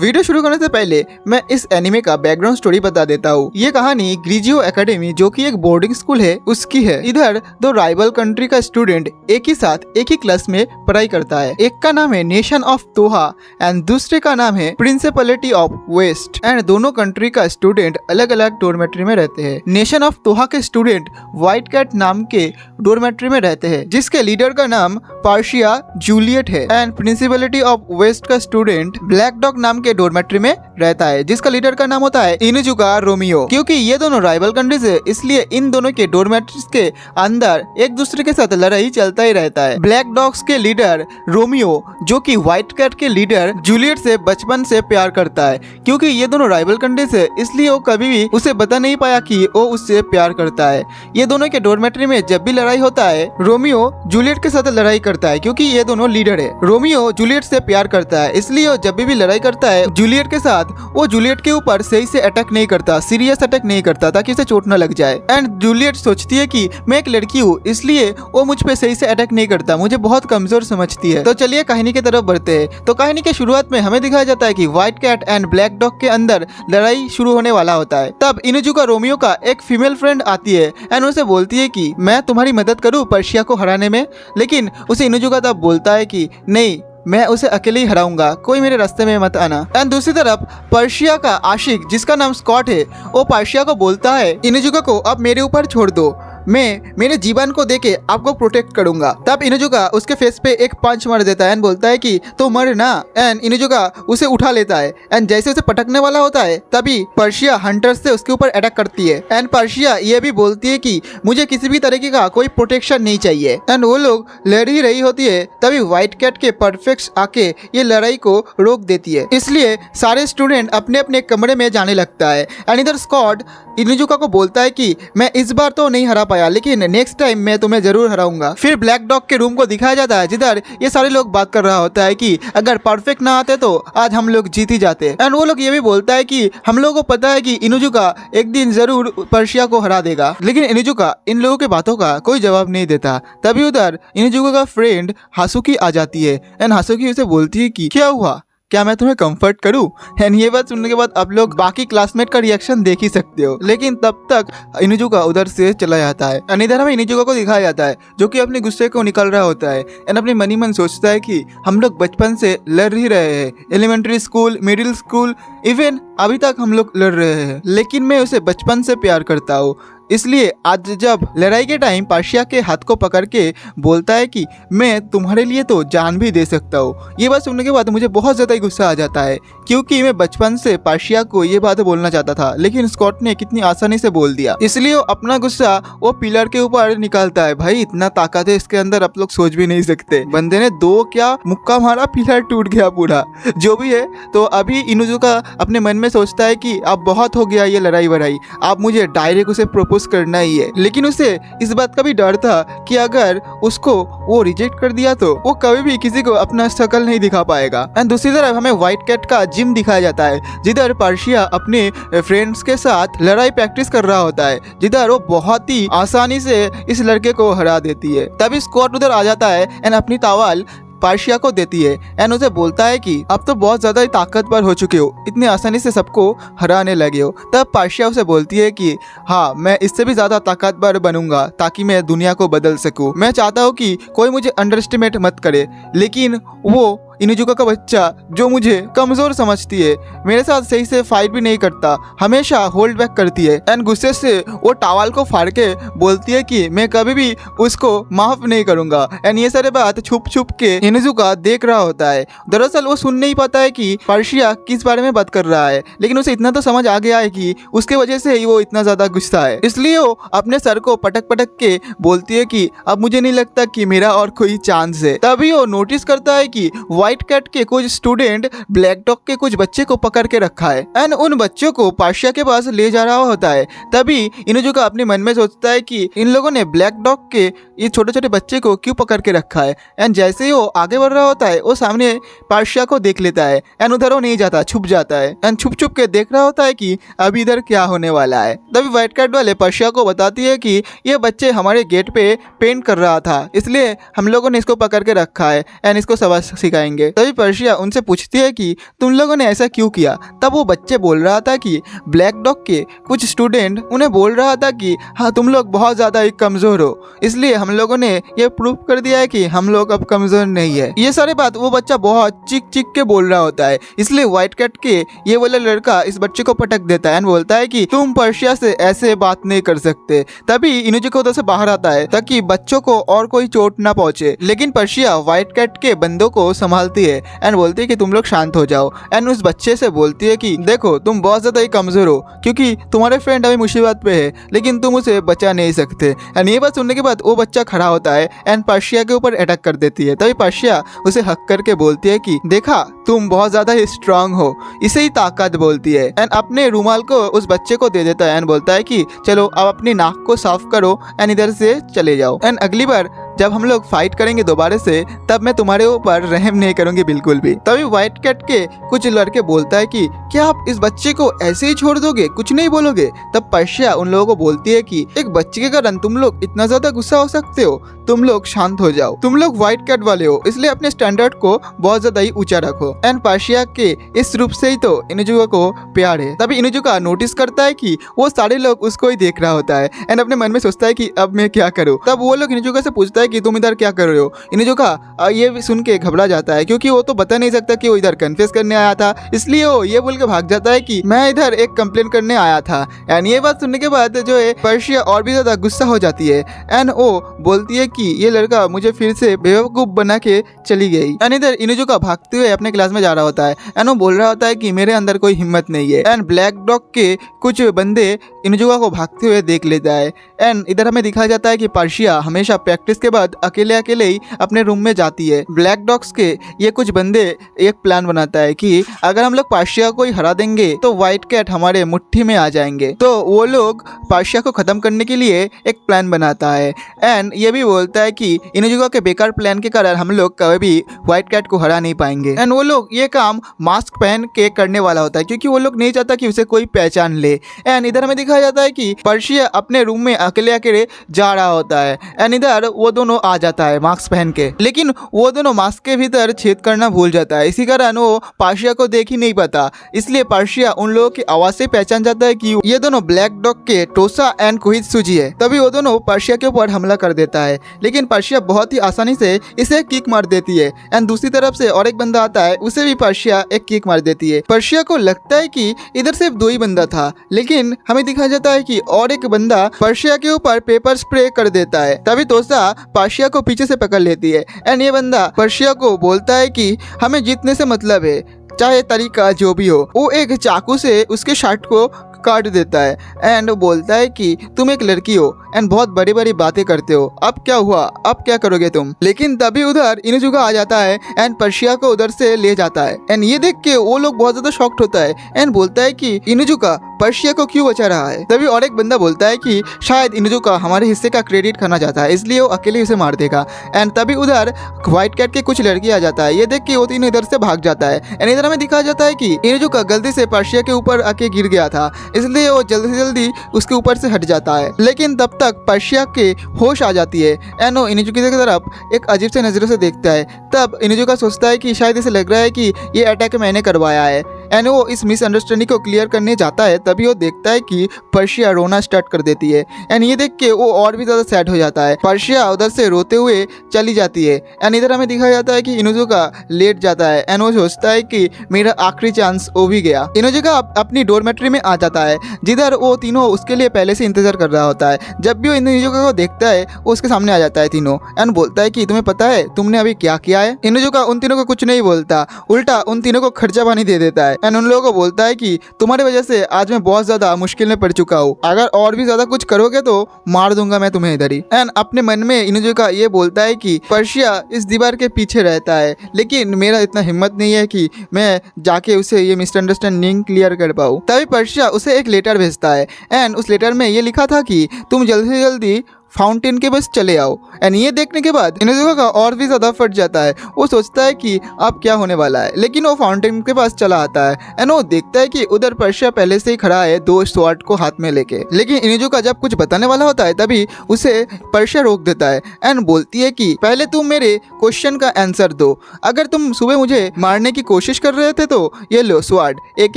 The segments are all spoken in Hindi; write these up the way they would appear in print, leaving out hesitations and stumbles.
वीडियो शुरू करने से पहले मैं इस एनिमे का बैकग्राउंड स्टोरी बता देता हूँ। ये कहानी ग्रीजियो एकेडमी जो कि एक बोर्डिंग स्कूल है उसकी है। इधर दो राइवल कंट्री का स्टूडेंट एक ही साथ एक ही क्लास में पढ़ाई करता है। एक का नाम है नेशन ऑफ तोहा एंड दूसरे का नाम है प्रिंसिपलिटी ऑफ वेस्ट। एंड दोनों कंट्री का स्टूडेंट अलग अलग डोरमेट्री में रहते हैं। नेशन ऑफ तोहा के स्टूडेंट व्हाइट कैट नाम के डोरमेट्री में रहते हैं जिसके लीडर का नाम पर्शिया जूलियट है। एंड प्रिंसिपलिटी ऑफ वेस्ट का स्टूडेंट ब्लैक डॉग नाम के डोरमेट्री में रहता है जिसका लीडर का नाम होता है इनुजुका रोमियो। क्योंकि ये दोनों राइवल कंट्रीज है इसलिए इन दोनों के डोरमेट्रीज के अंदर एक दूसरे के साथ लड़ाई चलता ही रहता है। ब्लैक डॉग्स के लीडर रोमियो जो कि व्हाइट कैट के लीडर जूलियट से बचपन से प्यार करता है। क्योंकि ये दोनों राइवल कंट्रीज है इसलिए वो कभी भी उसे बता नहीं पाया कि वो उससे प्यार करता है। ये दोनों के डोरमेट्री में जब भी लड़ाई होता है रोमियो जूलियट के साथ लड़ाई करता है क्योंकि ये दोनों लीडर है। रोमियो जूलियट से प्यार करता है इसलिए वो जब भी लड़ाई करता है जूलियट के साथ वो जूलियट के ऊपर सही से अटैक नहीं करता, सीरियस अटैक नहीं करता ताकि उसे चोट न लग जाए। एंड जूलियट सोचती है कि मैं एक लड़की हूँ इसलिए वो मुझ पे सही से अटैक नहीं करता, मुझे बहुत कमजोर समझती है। तो चलिए कहानी की तरफ बढ़ते हैं। तो कहानी के शुरुआत में हमें दिखाया जाता है कि white cat and black dog के अंदर लड़ाई शुरू होने वाला होता है। तब इनुजुका रोमियो का एक फीमेल फ्रेंड आती है एंड उसे बोलती है कि मैं तुम्हारी मदद करूँ पर्शिया को हराने में। लेकिन उसे इनुजुका तब बोलता है कि नहीं, मैं उसे अकेले ही हराऊंगा, कोई मेरे रास्ते में मत आना। एंड दूसरी तरफ पर्शिया का आशिक जिसका नाम स्कॉट है वो पर्शिया को बोलता है इनुजुका को अब मेरे ऊपर छोड़ दो, मैं मेरे जीवन को देके आपको प्रोटेक्ट करूंगा। तब इनुजुका उसके फेस पे एक पंच मार देता है एंड बोलता है कि तो मर ना। एंड इनुजुका उसे उठा लेता है एंड जैसे उसे पटकने वाला होता है तभी पर्शिया हंटर से उसके ऊपर अटैक करती है। एंड पर्शिया ये भी बोलती है कि मुझे किसी भी तरीके का कोई प्रोटेक्शन नहीं चाहिए। एंड वो लोग लड़ ही रही होती है तभी व्हाइट कैट के परफेक्ट आके ये लड़ाई को रोक देती है। इसलिए सारे स्टूडेंट अपने अपने कमरे में जाने लगता है। एंड इधर स्कॉट इनुजुका को बोलता है कि मैं इस बार तो नहीं हरा पाया लेकिन नेक्स्ट टाइम मैं तुम्हें जरूर हराऊंगा। फिर ब्लैक डॉग के रूम को दिखाया जाता है जिधर ये सारे लोग बात कर रहा होता है कि अगर परफेक्ट ना आते तो आज हम लोग जीत ही जाते। एंड वो लोग ये भी बोलता है कि हम लोगों को पता है कि इनुजुका एक दिन जरूर पर्शिया को हरा देगा। लेकिन इनुजुका इन लोगों के बातों का कोई जवाब नहीं देता। तभी उधर इनुजुका का फ्रेंड हासुकी आ जाती है एंड हासुकी उसे बोलती है कि क्या हुआ, क्या मैं तुम्हें कंफर्ट करूं? एंड ये बात सुनने के बाद आप लोग बाकी क्लासमेट का रिएक्शन देख ही सकते हो। लेकिन तब तक इनुजुका उधर से चला जाता है। एंड इधर हमें इनुजुका को दिखाया जाता है जो कि अपने गुस्से को निकल रहा होता है एंड अपने मन ही मन सोचता है कि हम लोग बचपन से लड़ ही रहे हैं, elementary school, middle school, even अभी तक हम लोग लड़ रहे हैं। लेकिन मैं उसे बचपन से प्यार करता हूँ इसलिए आज जब लड़ाई के टाइम पर्शिया के हाथ को पकड़ के बोलता है कि मैं तुम्हारे लिए तो जान भी दे सकता हूँ। ये बात सुनने के बाद मुझे बहुत ज़्यादा गुस्सा आ जाता है क्योंकि मैं बचपन से पर्शिया को ये बात बोलना चाहता था लेकिन स्कॉट ने कितनी आसानी से बोल दिया। इसलिए वो अपना गुस्सा वो पिलर के ऊपर निकालता है। भाई इतना ताकत है इसके अंदर, आप लोग सोच भी नहीं सकते। बंदे ने दो क्या मुक्का मारा, पिलर टूट गया पूरा। जो भी है तो अभी इनुजुका अपने मन में सोचता है कि अब बहुत हो गया ये लड़ाई वड़ाई, अब मुझे डायरेक्ट उसे प्रपोज करना ही है। लेकिन उसे इस बात का भी डर था कि अगर उसको वो रिजेक्ट कर दिया तो वो कभी भी किसी को अपना शक्ल नहीं दिखा पाएगा। एंड दूसरी तरफ हमें व्हाइट कैट का जिम दिखाया जाता है जिधर पर्शिया अपने फ्रेंड्स के साथ लड़ाई प्रैक्टिस कर रहा होता है, जिधर वो बहुत ही आसानी से इस लड़के को हरा देती है। तभी स्कॉट उधर आ जाता है एंड अपनी तावाल पर्शिया को देती है एंड उसे बोलता है कि अब तो बहुत ज्यादा ताकतवर हो चुके हो, इतनी आसानी से सबको हराने लगे हो। तब पर्शिया उसे बोलती है कि हाँ, मैं इससे भी ज्यादा ताकतवर बनूंगा ताकि मैं दुनिया को बदल सकूं। मैं चाहता हूँ कि कोई मुझे अंडर एस्टिमेट मत करे। लेकिन वो इनुजुका का बच्चा जो मुझे कमजोर समझती है, मेरे साथ सही से फाइट भी नहीं करता, हमेशा होल्ड बैक करती है। एंड गुस्से से वो टावल को फाड़ के बोलती है कि मैं कभी भी उसको माफ नहीं करूंगा। एंड ये सारे बात छुप छुप के इनुजुका देख रहा होता है। दरअसल वो सुन नहीं पाता है कि पर्शिया किस बारे में बात कर रहा है, लेकिन उसे इतना तो समझ आ गया है कि उसके वजह से ही वो इतना ज्यादा गुस्सा है। इसलिए वो अपने सर को पटक पटक के बोलती है कि अब मुझे नहीं लगता कि मेरा और कोई चांस है। तभी वो नोटिस करता है कि व्हाइट कैट के कुछ स्टूडेंट ब्लैक डॉग के कुछ बच्चे को पकड़ के रखा है एंड उन बच्चों को पर्शिया के पास ले जा रहा होता है। तभी इनुजुका अपने मन में सोचता है कि इन लोगों ने ब्लैक डॉग के ये छोटे छोटे बच्चे को क्यों पकड़ के रखा है। एंड जैसे ही वो आगे बढ़ रहा होता है वो सामने पर्शिया को देख लेता है एंड उधर वो नहीं जाता, छुप जाता है एंड छुप छुप के देख रहा होता है कि अभी इधर क्या होने वाला है। तभी व्हाइट कैट वाले पर्शिया को बताती है कि ये बच्चे हमारे गेट पे पेंट कर रहा था इसलिए हम लोगों ने इसको पकड़ के रखा है एंड इसको सबक सिखाएंगे। जाएंगे। तभी पर्शिया उनसे पूछती है कि तुम लोगों ने ऐसा क्यों किया। तब वो बच्चे बोल रहा था कि ब्लैक डॉग के कुछ स्टूडेंट उन्हें बोल रहा था कि हाँ तुम लोग बहुत ज़्यादा ही कमज़ोर हो, इसलिए हम लोगों ने ये प्रूव कर दिया है कि हम लोग अब कमज़ोर नहीं है। ये सारी बात वो बच्चा बहुत चीख चीख के बोल रहा होता है, इसलिए व्हाइट कैट के ये वाला लड़का इस बच्चे को पटक देता है एंड बोलता है कि तुम पर्शिया से ऐसे बात नहीं कर सकते। तभी इनुजुका उधर से बाहर आता है ताकि बच्चों को और कोई चोट ना पहुंचे, लेकिन पर्शिया व्हाइट कैट के बंदों को संभालती है एंड बोलती है कि तुम लोग शांत हो जाओ एंड उस बच्चे से बोलती है कि देखो तुम बहुत ज्यादा ही कमजोर हो क्योंकि तुम्हारे फ्रेंड अभी मुसीबत पे है, लेकिन तुम उसे बचा नहीं सकते। एंड ये बात सुनने के बाद वो बच्चा खड़ा होता है एंड पर्शिया के ऊपर अटैक कर देती है। तभी पर्शिया उसे हक करके बोलती है कि देखा तुम बहुत ज्यादा ही स्ट्रांग हो, इसे ही ताकत बोलती है एंड अपने रुमाल को उस बच्चे को दे देता है एंड बोलता है कि चलो अब अपनी नाक को साफ करो एंड इधर से चले जाओ एंड अगली बार जब हम लोग फाइट करेंगे दोबारा से तब मैं तुम्हारे ऊपर रहम नहीं करूंगी बिल्कुल भी। तभी व्हाइट कैट के कुछ लड़के बोलता है कि क्या आप इस बच्चे को ऐसे ही छोड़ दोगे, कुछ नहीं बोलोगे। तब पर्शिया उन लोगों को बोलती है कि एक बच्चे के कारण तुम लोग इतना ज्यादा गुस्सा हो सकते हो, तुम लोग शांत हो जाओ, तुम लोग व्हाइट कैट वाले हो इसलिए अपने स्टैंडर्ड को बहुत ज्यादा ही ऊंचा रखो। एंड पर्शिया के इस रूप से ही तो इनुजुका को प्यार है। तभी इनुजुका नोटिस करता है कि वो सारे लोग उसको ही देख रहा होता है एंड अपने मन में सोचता है कि अब मैं क्या करूँ। तब वो लोग इनुजुका से पूछता है कि तुम इधर क्या कर रहे हो। इनुजुका ये सुन के घबरा जाता है क्योंकि वो तो बता नहीं सकता कि वो इधर कन्फेस करने आया था, इसलिए वो ये बोल के भाग जाता है कि मैं इधर एक कंप्लेन करने आया था। एंड ये बात सुनने के बाद जो है पर्शिया और भी ज्यादा गुस्सा हो जाती है एंड वो बोलती है कि ये लड़का मुझे फिर से बेवकूफ बना के चली गई। एंड इधर इनुजुका भागते हुए अपने क्लास में जा रहा होता है एंड वो बोल रहा होता है कि मेरे अंदर कोई हिम्मत नहीं है। एंड ब्लैक डॉग के कुछ बंदे इनुजुका को भागते हुए देख लेता है एंड इधर हमें दिखाया जाता है कि पर्शिया हमेशा प्रैक्टिस के बाद अकेले अकेले ही अपने रूम में जाती है। ब्लैक डॉग्स के ये कुछ बंदे एक प्लान बनाता है कि अगर हम लोग पर्शिया को ही हरा देंगे तो व्हाइट कैट हमारे मुट्ठी में आ जाएंगे। तो वो लोग पर्शिया को खत्म करने के लिए एक प्लान बनाता है एंड ये भी बोलता है कि इनुजुका के बेकार प्लान के कारण हम लोग कभी भी व्हाइट कैट को हरा नहीं पाएंगे। एंड वो लोग ये काम मास्क पहन के करने वाला होता है क्योंकि वो लोग नहीं चाहता कि उसे कोई पहचान ले। एंड इधर हमें दिखाया जाता है कि पर्शिया अपने रूम में अकेले अकेले जा रहा होता है एंड इधर वो दोनों आ जाता है मास्क पहन के, लेकिन वो दोनों मास्क के भीतर छेद करना भूल जाता है, इसी कारण वो पर्शिया को देख ही नहीं पाता। इसलिए पर्शिया उन लोगों की आवाज से पहचान जाता है कि ये दोनों ब्लैक डॉग के टोसा एंड कोहित सुजी है। तभी वो दोनों पर्शिया के ऊपर हमला कर देता है, लेकिन पर्शिया बहुत ही आसानी से इसे किक मार देती है एंड दूसरी तरफ से और एक बंदा आता है, उसे भी पर्शिया एक किक मार देती है। पर्शिया को लगता है कि इधर सिर्फ दो ही बंदा था, लेकिन हमें दिखाया जाता है कि और एक बंदा पर्शिया के ऊपर पेपर स्प्रे कर देता है। तभी टोसा पर्शिया को पीछे से पकड़ लेती है एंड ये बंदा पर्शिया को बोलता है कि हमें जीतने से मतलब है, चाहे तरीका जो भी हो। वो एक चाकू से उसके शर्ट को काट देता है एंड बोलता है कि तुम एक लड़की हो एंड बहुत बड़ी बड़ी बातें करते हो, अब क्या हुआ, अब क्या करोगे तुम। लेकिन तभी उधर इनुजुका आ जाता है एंड पर्शिया को उधर से ले जाता है एंड ये देख के वो लोग बहुत ज्यादा शॉक्ड होता है एंड बोलता है कि इनुजुका पर्शिया को क्यों बचा रहा है। तभी और एक बंदा बोलता है कि शायद इनुजुका हमारे हिस्से का क्रेडिट खाना चाहता है, इसलिए वो अकेले उसे मार देगा। एंड तभी उधर व्हाइट कैट के कुछ लड़की आ जाता है, ये देख के वो तीनों इधर से भाग जाता है एंड इधर हमें दिखाया जाता है कि इनुजुका गलती से पर्शिया के ऊपर आके गिर गया था, इसलिए वो जल्दी से जल्दी उसके ऊपर से हट जाता है। लेकिन तब तक पर्शिया के होश आ जाती है एंड वो इनुजुका की तरफ एक अजीब से नजरों से देखता है। तब इनुजुका सोचता है कि शायद इसे लग रहा है कि ये अटैक मैंने करवाया है एंड वो इस मिसअंडरस्टैंडिंग को क्लियर करने जाता है। तभी वो देखता है कि पर्शिया रोना स्टार्ट कर देती है एंड ये देख के वो और भी ज़्यादा सैड हो जाता है। पर्शिया उधर से रोते हुए चली जाती है एंड इधर हमें दिखाया जाता है कि इनुजुका लेट जाता है एंड वो सोचता है कि मेरा आखिरी चांस हो भी गया। इनुजुका अपनी डोरमेट्री में आ जाता है जिधर वो तीनों उसके लिए पहले से इंतजार कर रहा होता है। जब भी वो इनुजुका को देखता है वो उसके सामने आ जाता है तीनों एंड बोलता है कि तुम्हें पता है तुमने अभी क्या किया है। इनुजुका उन तीनों को कुछ नहीं बोलता, उल्टा उन तीनों को खर्चा पानी दे देता है एंड उन लोगों को बोलता है कि तुम्हारी वजह से आज मैं बहुत ज्यादा मुश्किल में पड़ चुका हूँ, अगर और भी ज्यादा कुछ करोगे तो मार दूंगा मैं तुम्हें इधर ही। एंड अपने मन में इनुजुका ये बोलता है कि पर्शिया इस दीवार के पीछे रहता है, लेकिन मेरा इतना हिम्मत नहीं है कि मैं जाके उसे ये मिसअंडरस्टैंडिंग क्लियर कर पाऊँ। तभी पर्शिया उसे एक लेटर भेजता है एंड उस लेटर में ये लिखा था कि तुम जल्दी से जल्दी फाउंटेन के बस चले आओ। एंड ये देखने के बाद इनुजुका का और भी ज्यादा फट जाता है। वो सोचता है कि अब क्या होने वाला है, लेकिन वो फाउंटेन के पास चला आता है एंड वो देखता है कि उधर पर्शिया पहले से ही खड़ा है 2 स्वॉर्ड को हाथ में लेके। लेकिन इनुजुका जब कुछ बताने वाला होता है तभी उसे पर्शिया रोक देता है एंड बोलती है कि पहले तुम मेरे क्वेश्चन का आंसर दो। अगर तुम सुबह मुझे मारने की कोशिश कर रहे थे तो ये लो स्वॉर्ड एक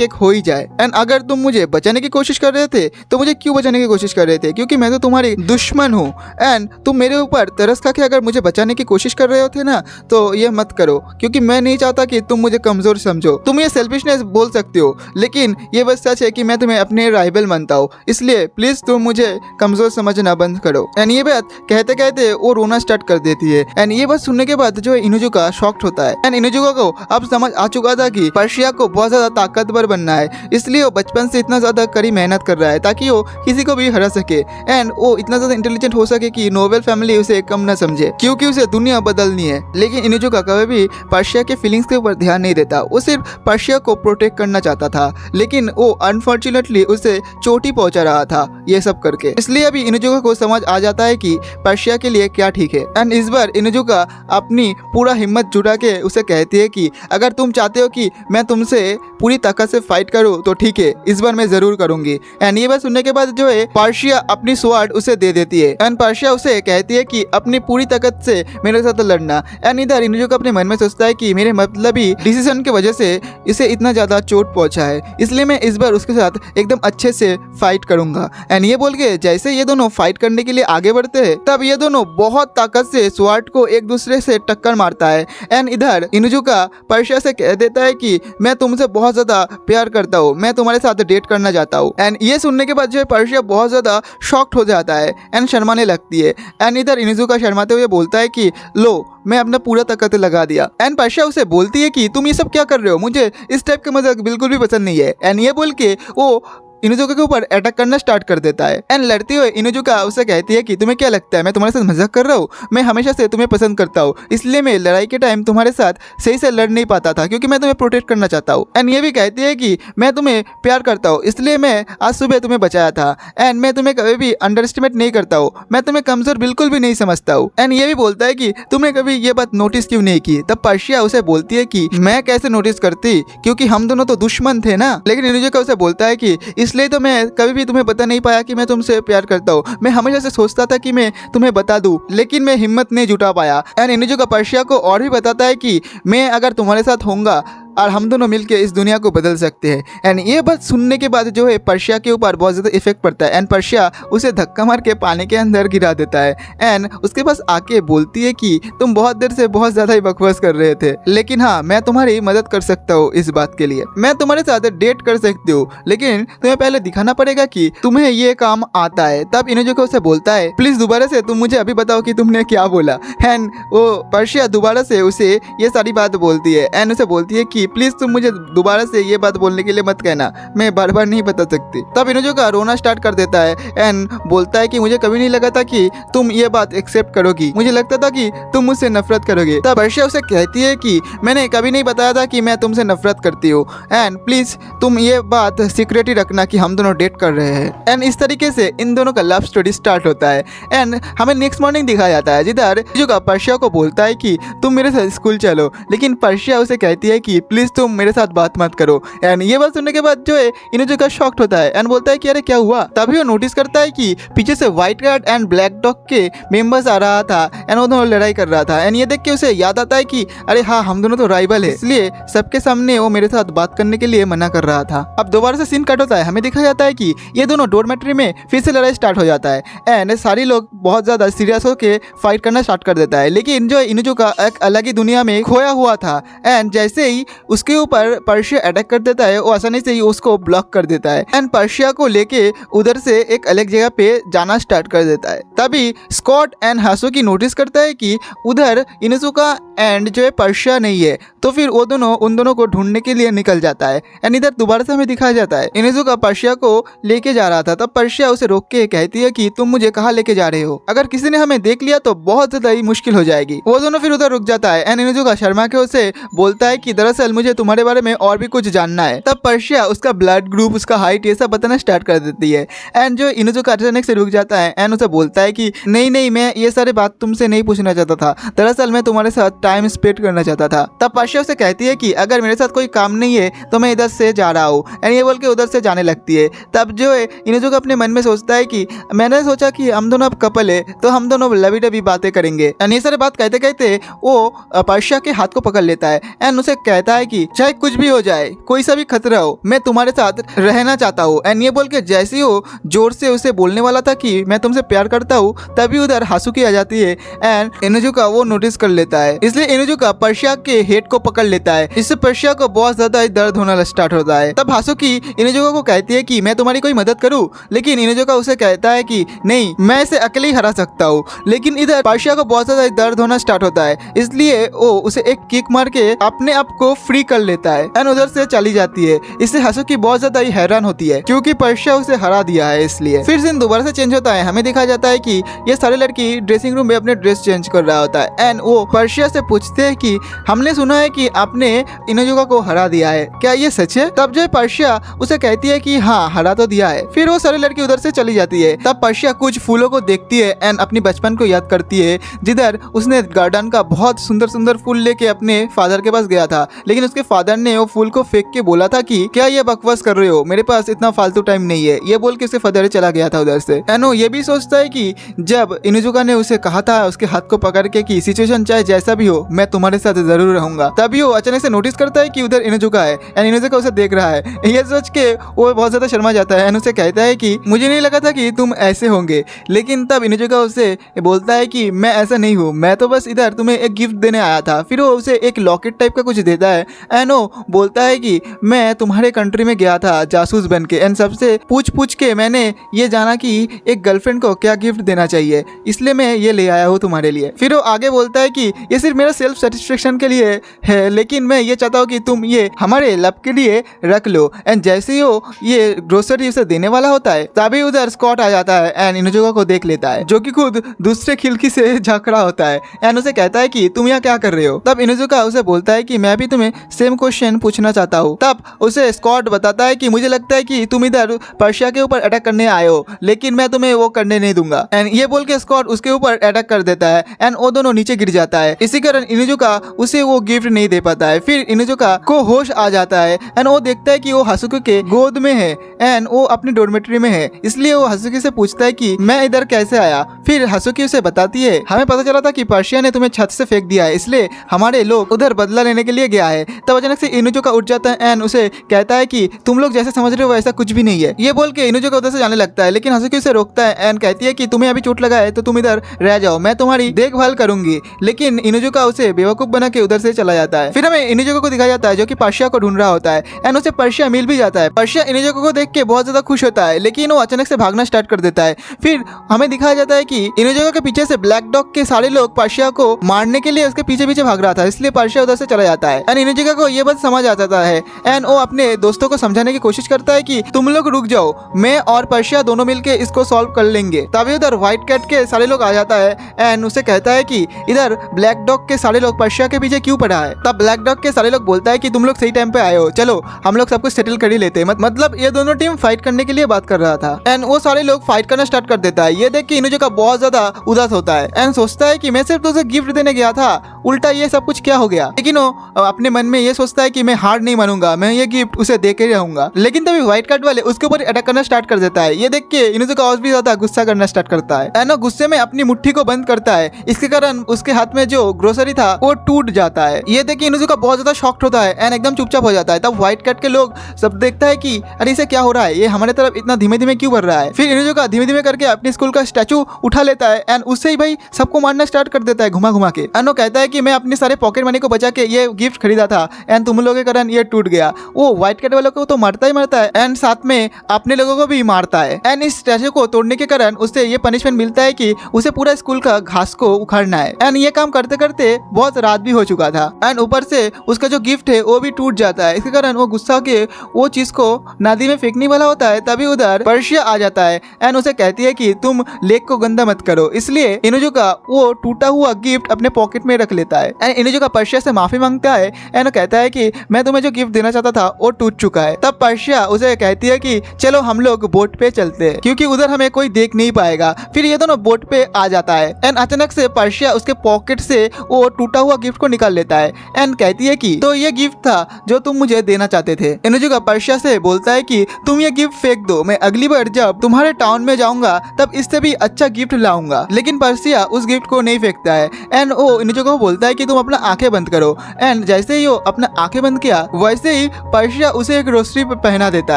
एक हो ही जाए। एंड अगर तुम मुझे बचाने की कोशिश कर रहे थे तो मुझे क्यों बचाने की कोशिश कर रहे थे, क्योंकि मैं तो तुम्हारी दुश्मन हूँ। एंड तुम मेरे ऊपर तरस खा के अगर मुझे बचाने की कोशिश कर रहे होते ना तो ये मत करो, क्योंकि मैं नहीं चाहता कि तुम मुझे कमजोर समझो। तुम ये सेल्फिशनेस बोल सकते हो, लेकिन ये बस सच है कि मैं तुम्हें अपने राइवल मानता हूँ, इसलिए प्लीज तुम मुझे कमजोर समझना बंद करो। एंड ये बात कहते कहते वो रोना स्टार्ट कर देती है। एंड ये बात सुनने के बाद जो है इनुजुका शॉक्ड होता है। एंड इनुजुका को अब समझ आ चुका था कि पर्शिया को बहुत ज्यादा ताकतवर बनना है, इसलिए वो बचपन से इतना ज्यादा कड़ी मेहनत कर रहा है ताकि वो किसी को भी हरा सके एंड वो इतना ज्यादा इंटेलिजेंट हो सके कि नोबेल फैमिली उसे कम न समझे, क्योंकि उसे दुनिया बदलनी है। लेकिन इनुजुका कभी भी पर्शिया के फीलिंग्स के ऊपर ध्यान नहीं देता, वो सिर्फ पर्शिया को प्रोटेक्ट करना चाहता था, लेकिन वो अनफॉर्चुनेटली उसे चोटी पहुंचा रहा था ये सब करके। इसलिए अभी इनुजुका को समझ आ जाता है कि पर्शिया के लिए क्या ठीक है। एंड इस बार इनुजुका अपनी पूरा हिम्मत जुटा के उसे कहती है कि अगर तुम चाहते हो कि मैं तुमसे पूरी ताकत से फाइट करूं तो ठीक है, इस बार मैं जरूर करूंगी। एंड ये बात सुनने के बाद जो है पर्शिया अपनी स्वॉर्ड उसे दे देती है एंड पर्शिया उसे कहती है कि अपनी पूरी ताकत से मेरे साथ लड़ना। एंड इधर इनुजुका अपने मन में सोचता है कि मेरे मतलबी डिसीजन की वजह से इसे इतना ज्यादा चोट पहुंचा है, इसलिए मैं इस बार उसके साथ एकदम अच्छे से फाइट करूंगा। एंड ये बोल के जैसे ये दोनों फाइट करने के लिए आगे बढ़ते हैं तब ये दोनों बहुत ताकत से स्वॉर्ड को एक दूसरे से टक्कर मारता है। एंड इधर इनुजुका पर्शिया से कह देता है कि मैं तुमसे बहुत ज्यादा प्यार करता हूँ, मैं तुम्हारे साथ डेट करना चाहता हूँ। एंड ये सुनने के बाद जो है पर्शिया बहुत ज्यादा शॉक्ड हो जाता है एंड शर्माने लगती है। एंड इधर इनुजुका शर्माते हुए बोलता है कि लो मैं अपना पूरा ताकत लगा दिया। एंड पर्शिया उसे बोलती है कि तुम ये सब क्या कर रहे हो, मुझे इस टाइप का मजाक बिल्कुल भी पसंद नहीं है। एंड ये बोल के वो इनुजुका के ऊपर अटैक करना स्टार्ट कर देता है। एंड लड़ते हुए इनुजुका उसे कहती है कि तुम्हें क्या लगता है मैं तुम्हारे साथ मजाक कर रहा हूँ, मैं हमेशा से तुम्हें पसंद करता हूँ, इसलिए मैं लड़ाई के टाइम तुम्हारे साथ सही से लड़ नहीं पाता था, क्योंकि मैं तुम्हें प्रोटेक्ट करना चाहता हूँ। एंड ये भी कहती है कि मैं तुम्हें प्यार करता हूँ, इसलिए मैं आज सुबह तुम्हें बचाया था। एंड मैं तुम्हें कभी भी अंडर एस्टिमेट नहीं करता हूँ, मैं तुम्हें कमजोर बिल्कुल भी नहीं समझता हूँ। एंड ये भी बोलता है कि तुमने कभी ये बात नोटिस क्यों नहीं की। तब पर्शिया उसे बोलती है कि मैं कैसे नोटिस करती, क्योंकि हम दोनों तो दुश्मन थे ना। लेकिन इनुजुका उसे बोलता है कि इसलिए तो मैं कभी भी तुम्हें बता नहीं पाया कि मैं तुमसे प्यार करता हूँ, मैं हमेशा से सोचता था कि मैं तुम्हें बता दूं, लेकिन मैं हिम्मत नहीं जुटा पाया। एंड इनुजुका पर्शिया को और भी बताता है कि मैं अगर तुम्हारे साथ होऊंगा और हम दोनों मिलकर इस दुनिया को बदल सकते हैं। एंड ये बात सुनने के बाद जो है पर्शिया के ऊपर बहुत ज़्यादा इफेक्ट पड़ता है एंड पर्शिया उसे धक्का मार के पानी के अंदर गिरा देता है। एंड उसके पास आके बोलती है कि तुम बहुत देर से बहुत ज़्यादा ही बकवास कर रहे थे, लेकिन हाँ मैं तुम्हारी मदद कर सकता हूँ इस बात के लिए, मैं तुम्हारे साथ डेट कर सकती हूँ, लेकिन तुम्हें पहले दिखाना पड़ेगा कि तुम्हें ये काम आता है। तब इनुजुका उसे बोलता है प्लीज़ दोबारा से तुम मुझे अभी बताओ कि तुमने क्या बोला। एंड वो पर्शिया दोबारा से उसे ये सारी बात बोलती है एंड उसे बोलती है कि प्लीज तुम मुझे दोबारा से ये बात बोलने के लिए मत कहना, मैं बार बार नहीं बता सकती। तब इनुजुका रोना स्टार्ट कर देता है एंड बोलता है कि मुझे कभी नहीं लगा था कि तुम ये बात एक्सेप्ट करोगी, मुझे लगता था कि तुम मुझसे नफरत करोगे। तब पर्शिया उसे कहती है कि मैंने कभी नहीं बताया था कि मैं तुमसे नफरत करती हूँ एंड प्लीज तुम ये बात सीक्रेट ही रखना कि हम दोनों डेट कर रहे हैं। एंड इस तरीके से इन दोनों का लव स्टोरी स्टार्ट होता है। एंड हमें नेक्स्ट मॉर्निंग दिखाया जाता है जिधर इनुजुका पर्शिया को बोलता है कि तुम मेरे साथ स्कूल चलो, लेकिन पर्शिया उसे कहती है कि प्लीज तुम मेरे साथ बात मत करो। एंड ये बात सुनने के बाद जो है इनुजुका शॉक्ड होता है एंड बोलता है कि अरे क्या हुआ। तभी वो नोटिस करता है कि पीछे से white cat and black dog के मेंबर्स आ रहा था एंड वो दोनों लड़ाई कर रहा था। एंड ये देख के उसे याद आता है कि अरे हाँ हम दोनों तो राइवल है, इसलिए सबके सामने वो मेरे साथ बात करने के लिए मना कर रहा था। अब दोबारा से सीन कट होता है, हमें दिखा जाता है कि ये दोनों डोरमेट्री में फिर से लड़ाई स्टार्ट हो जाता है एंड सारे लोग बहुत ज्यादा सीरियस होकर फाइट करना स्टार्ट कर देता है। लेकिन जो इनुजुका एक अलग ही दुनिया में खोया हुआ था एंड जैसे ही उसके ऊपर पर्शिया अटैक कर देता है वो आसानी से ही उसको ब्लॉक कर देता है एंड पर्शिया को लेके उधर से एक अलग जगह पे जाना स्टार्ट कर देता है। तभी स्कॉट एंड हासुकी नोटिस करता है कि उधर इनुजुका एंड जो है पर्शिया नहीं है, तो फिर वो दोनों उन दोनों को ढूंढने के लिए निकल जाता है। एंड इधर दोबारा से हमें दिखाया जाता है इनुजुका पर्शिया को लेके जा रहा था। तब पर्शिया उसे रोक के कहती है कि तुम मुझे कहाँ लेके जा रहे हो, अगर किसी ने हमें देख लिया तो बहुत ज्यादा ही मुश्किल हो जाएगी। वो दोनों फिर उधर रुक जाता है एंड इनुजुका शर्मा के उसे बोलता है कि दरअसल मुझे तुम्हारे बारे में और भी कुछ जानना है। तब पर्शिया उसका ब्लड ग्रुप, उसका हाइट, ये सब बताना स्टार्ट कर देती है। एंड जो इनुजुका अचानक से रुक जाता है एंड उसे बोलता है कि नहीं, मैं ये सारे बात तुमसे नहीं पूछना चाहता था, दरअसल मैं तुम्हारे साथ टाइम स्पेंड करना चाहता था। तब पर्शिया उसे कहती है कि अगर मेरे साथ कोई काम नहीं है तो मैं इधर से जा रहा हूँ। एंड ये बोल के उधर से जाने लगती है। तब जो है इनुजुका अपने मन में सोचता है कि मैंने सोचा कि हम दोनों अब कपल है तो हम दोनों लवी डबी बातें करेंगे। एंड ये सारे बात कहते कहते वो पर्शिया के हाथ को पकड़ लेता है एंड उसे कहता है कि चाहे कुछ भी हो जाए, कोई सा भी खतरा हो, मैं तुम्हारे साथ रहना चाहता हूँ। एंड ये बोल के जैसे ही वो जोर से उसे बोलने वाला था कि मैं तुमसे प्यार करता हूँ, तभी उधर हासुकी आ जाती है एंड इनुजुका वो नोटिस कर लेता है। इसलिए इनुजुका पर्शिया के हेड को पकड़ लेता है। इससे पर्शिया को बहुत ज्यादा दर्द होना स्टार्ट होता है। तब हासुकी इनुजुका को कहती है कि मैं तुम्हारी कोई मदद करूँ, लेकिन इनुजुका उसे कहता है कि नहीं, मैं इसे अकेले ही हरा सकता हूँ। लेकिन इधर पर्शिया को बहुत ज्यादा दर्द होना स्टार्ट होता है, इसलिए वो उसे एक किक मार के अपने आप को फ्री कर लेता है एंड उधर से चली जाती है। इससे हासुकी बहुत ज्यादा ही हैरान होती है क्योंकि पर्शिया उसे हरा दिया है। इसलिए फिर सीन दोबारा से चेंज होता है। हमें दिखाया जाता है कि ये सारे लड़की ड्रेसिंग रूम में अपने ड्रेस चेंज कर रहा होता है एंड वो पर्शिया से पूछते हैं कि हमने सुना है कि आपने इनुजुका को हरा दिया है, क्या ये सच है? तब जो पर्शिया उसे कहती है कि हाँ, हरा तो दिया है। फिर वो सारी लड़की उधर से चली जाती है। तब पर्शिया कुछ फूलों को देखती है एंड अपनी बचपन को याद करती है, जिधर उसने गार्डन का बहुत सुंदर सुंदर फूल लेके अपने फादर के पास गया था, लेकिन उसके फादर ने वो फूल को फेंक के बोला था कि क्या ये बकवास कर रहे हो, मेरे पास इतना फालतू टाइम नहीं है। ये बोल के उसके फादर चला गया था उधर से। एंड वो ये भी सोचता है कि जब इनुजुका ने उसे कहा था उसके हाथ को पकड़ के कि सिचुएशन चाहे जैसा भी हो, मैं तुम्हारे साथ जरूर रहूंगा, तभी वो अचानक से नोटिस करता है कि उधर इनुजुका है एंड इनुजुका उसे देख रहा है। ये सोच के वो बहुत ज्यादा शर्मा जाता है एंड उसे कहता है कि मुझे नहीं लगा था कि तुम ऐसे होंगे। लेकिन तब इनुजुका उसे बोलता है कि मैं ऐसा नहीं हूँ, मैं तो बस इधर तुम्हें एक गिफ्ट देने आया था। फिर वो उसे एक लॉकेट टाइप का कुछ देता है एंड वो बोलता है कि मैं तुम्हारे कंट्री में गया था जासूस बन के एंड सबसे पूछ के मैंने ये जाना कि एक गर्लफ्रेंड को क्या गिफ्ट देना चाहिए, इसलिए मैं ये ले आया हूँ तुम्हारे लिए। फिर वो आगे बोलता है कि ये सिर्फ मेरा सेल्फ सेटिस्फेक्शन के लिए है, लेकिन मैं ये चाहता हूँ कि तुम ये हमारे लव के लिए रख लो। एंड जैसे ही वो ये ग्रोसरी उसे देने वाला होता है, तभी उधर स्कॉट आ जाता है एंड इनुजुका को देख लेता है, जो कि खुद दूसरे खिड़की से झांक रहा होता है एंड उसे कहता है कि तुम यहाँ क्या कर रहे हो। तब इनुजुका उसे बोलता है कि मैं भी तुम्हें सेम क्वेश्चन पूछना चाहता हूँ। तब उसे स्कॉट बताता है कि मुझे लगता है कि तुम इधर पर्शिया के ऊपर अटैक करने आए हो, लेकिन मैं तुम्हें वो करने नहीं दूंगा। एंड ये बोल के स्कॉट उसके ऊपर अटैक कर देता है एंड वो दोनों नीचे गिर जाता है। इसी कारण इनुजुका उसे वो गिफ्ट नहीं दे पाता है। फिर इनुजुका को होश आ जाता है एंड वो देखता है कि वो हासुकी के गोद में है एंड वो अपनी डॉर्मेट्री में है। इसलिए वो हासुकी से पूछता है कि मैं इधर कैसे आया। फिर हासुकी उसे बताती है, हमें पता चला था कि पर्शिया ने तुम्हें छत से फेंक दिया है, इसलिए हमारे लोग उधर बदला लेने के लिए गया है। तब अचानक से इनुजुका उठ जाता है एंड उसे कहता है कि तुम लोग जैसे समझ रहे हो वैसा कुछ भी नहीं है। ये बोल के इनुजुका उधर से जाने लगता है, लेकिन हासुकी उसे रोकता है एंड कहती है कि तुम्हें अभी चोट लगा है तो तुम इधर रह जाओ, मैं तुम्हारी देखभाल करूंगी। लेकिन इनुजुका उसे बेवकूफ बना के उधर से चला जाता है। फिर हमें इनुजुका को दिखाया जाता है जो कि पर्शिया को ढूंढ रहा होता है एंड उसे पर्शिया मिल भी जाता है। पर्शिया इनुजुका को देख के बहुत ज्यादा खुश होता है, लेकिन वो अचानक से भागना स्टार्ट कर देता है। फिर हमें दिखाया जाता है कि इनुजुका के पीछे से ब्लैक डॉग के सारे लोग पर्शिया को मारने के लिए उसके पीछे पीछे भाग रहा था, इसलिए पर्शिया उधर से चला जाता है एंड इनुजुका को ये बात समझ आ जाता है एंड वो अपने दोस्तों को समझाने की कोशिश करता है कि तुम लोग रुक जाओ, मैं और पर्शिया दोनों मिलके इसको सॉल्व कर लेंगे। तभी उधर व्हाइट कैट के सारे लोग आ जाता है एंड उसे कहता है कि इधर ब्लैक डॉग के सारे लोग पर्शिया के पीछे क्यों पड़ा है। तब ब्लैक डॉग के सारे लोग बोलता है कि तुम लोग सही टाइम पे आए हो, चलो हम लोग सब कुछ सेटल कर ही लेते हैं। मतलब ये दोनों टीम फाइट करने के लिए बात कर रहा था एंड वो सारे लोग फाइट करना स्टार्ट कर देता है। ये देख के इनुजुका बहुत ज्यादा उदास होता है एंड सोचता है कि मैं सिर्फ तुझे गिफ्ट देने गया था, उल्टा ये सब कुछ क्या हो गया। लेकिन वो अपने मन में ये सोचता है कि मैं हार नहीं मानूंगा, मैं ये गिफ्ट उसे दे के रहूंगा। लेकिन तभी व्हाइट कार्ड वाले उसके ऊपर अटैक करना स्टार्ट कर देता है। ये देख के इनुजुका और भी ज्यादा गुस्सा करना स्टार्ट करता है एंड वो गुस्से में अपनी मुट्ठी को बंद करता है। इसके कारण उसके हाथ में जो ग्रोसरी था वो टूट जाता है। ये देख के इनुजुका बहुत ज्यादा शॉक्ड होता है एंड एकदम चुपचाप हो जाता है। तब व्हाइट कैट के लोग सब देखता है कि अरे इसे क्या हो रहा है, ये हमारे तरफ इतना धीमे धीमे क्यों बढ़ रहा है। फिर इनुजुका धीमे धीमे करके अपने स्कूल का स्टैचू उठा लेता है एंड उससे ही भाई सबको मारना स्टार्ट कर देता है घुमा घुमा के। एंड वो कहता है कि मैं अपने सारे पॉकेट मनी को बचा के ये गिफ्ट खरीदा था एंड तुम लोगों के कारण ये टूट गया। वो व्हाइट कैट वालों को तो मारता ही मारता है एंड साथ में अपने लोगों को भी मारता है एंड इस स्टैचू को तोड़ने के कारण उसे ये पनिशमेंट मिलता है कि उसे पूरा स्कूल का घास को उखाड़ना है। एंड ये काम करते करते बहुत रात भी हो चुका था एंड ऊपर से उसका जो गिफ्ट है वो भी टूट जाता है। इसके कारण वो गुस्सा के वो चीज को नदी में फेंकने वाला होता है। तभी उधर पर्शिया आ जाता है एंड उसे कहती है कि तुम लेक को गंदा मत करो। इसलिए इनुजुका वो टूटा हुआ गिफ्ट अपने पॉकेट में रख लेता है एंड इनुजुका पर्शिया से माफी मांगता है एंड कहता है कि मैं तुम्हें जो गिफ्ट देना चाहता था वो टूट चुका है। तब पर्शिया उसे कहती है कि चलो हम लोग बोट पे चलते हैं क्योंकि उधर हमें कोई देख नहीं पाएगा। फिर ये दोनों बोट पे आ जाता है एंड अचानक से पर्शिया उसके पॉकेट से वो टूटा हुआ गिफ्ट को निकाल लेता है एंड कहती है कि तो ये गिफ्ट था जो तुम मुझे देना चाहते थे। इनुजुका पर्शिया से बोलता है कि तुम ये गिफ्ट फेंक दो, मैं अगली बार जब तुम्हारे टाउन में जाऊंगा तब इससे भी अच्छा गिफ्ट लाऊंगा। लेकिन पर्शिया उस गिफ्ट को नहीं फेंकता है एंड वो इनुजुका को बोलता है कि तुम अपना आंखें बंद करो एंड जैसे ही वो अपना आंखें बंद किया वैसे ही पर्शिया उसे एक रोस्ट्री पहना देता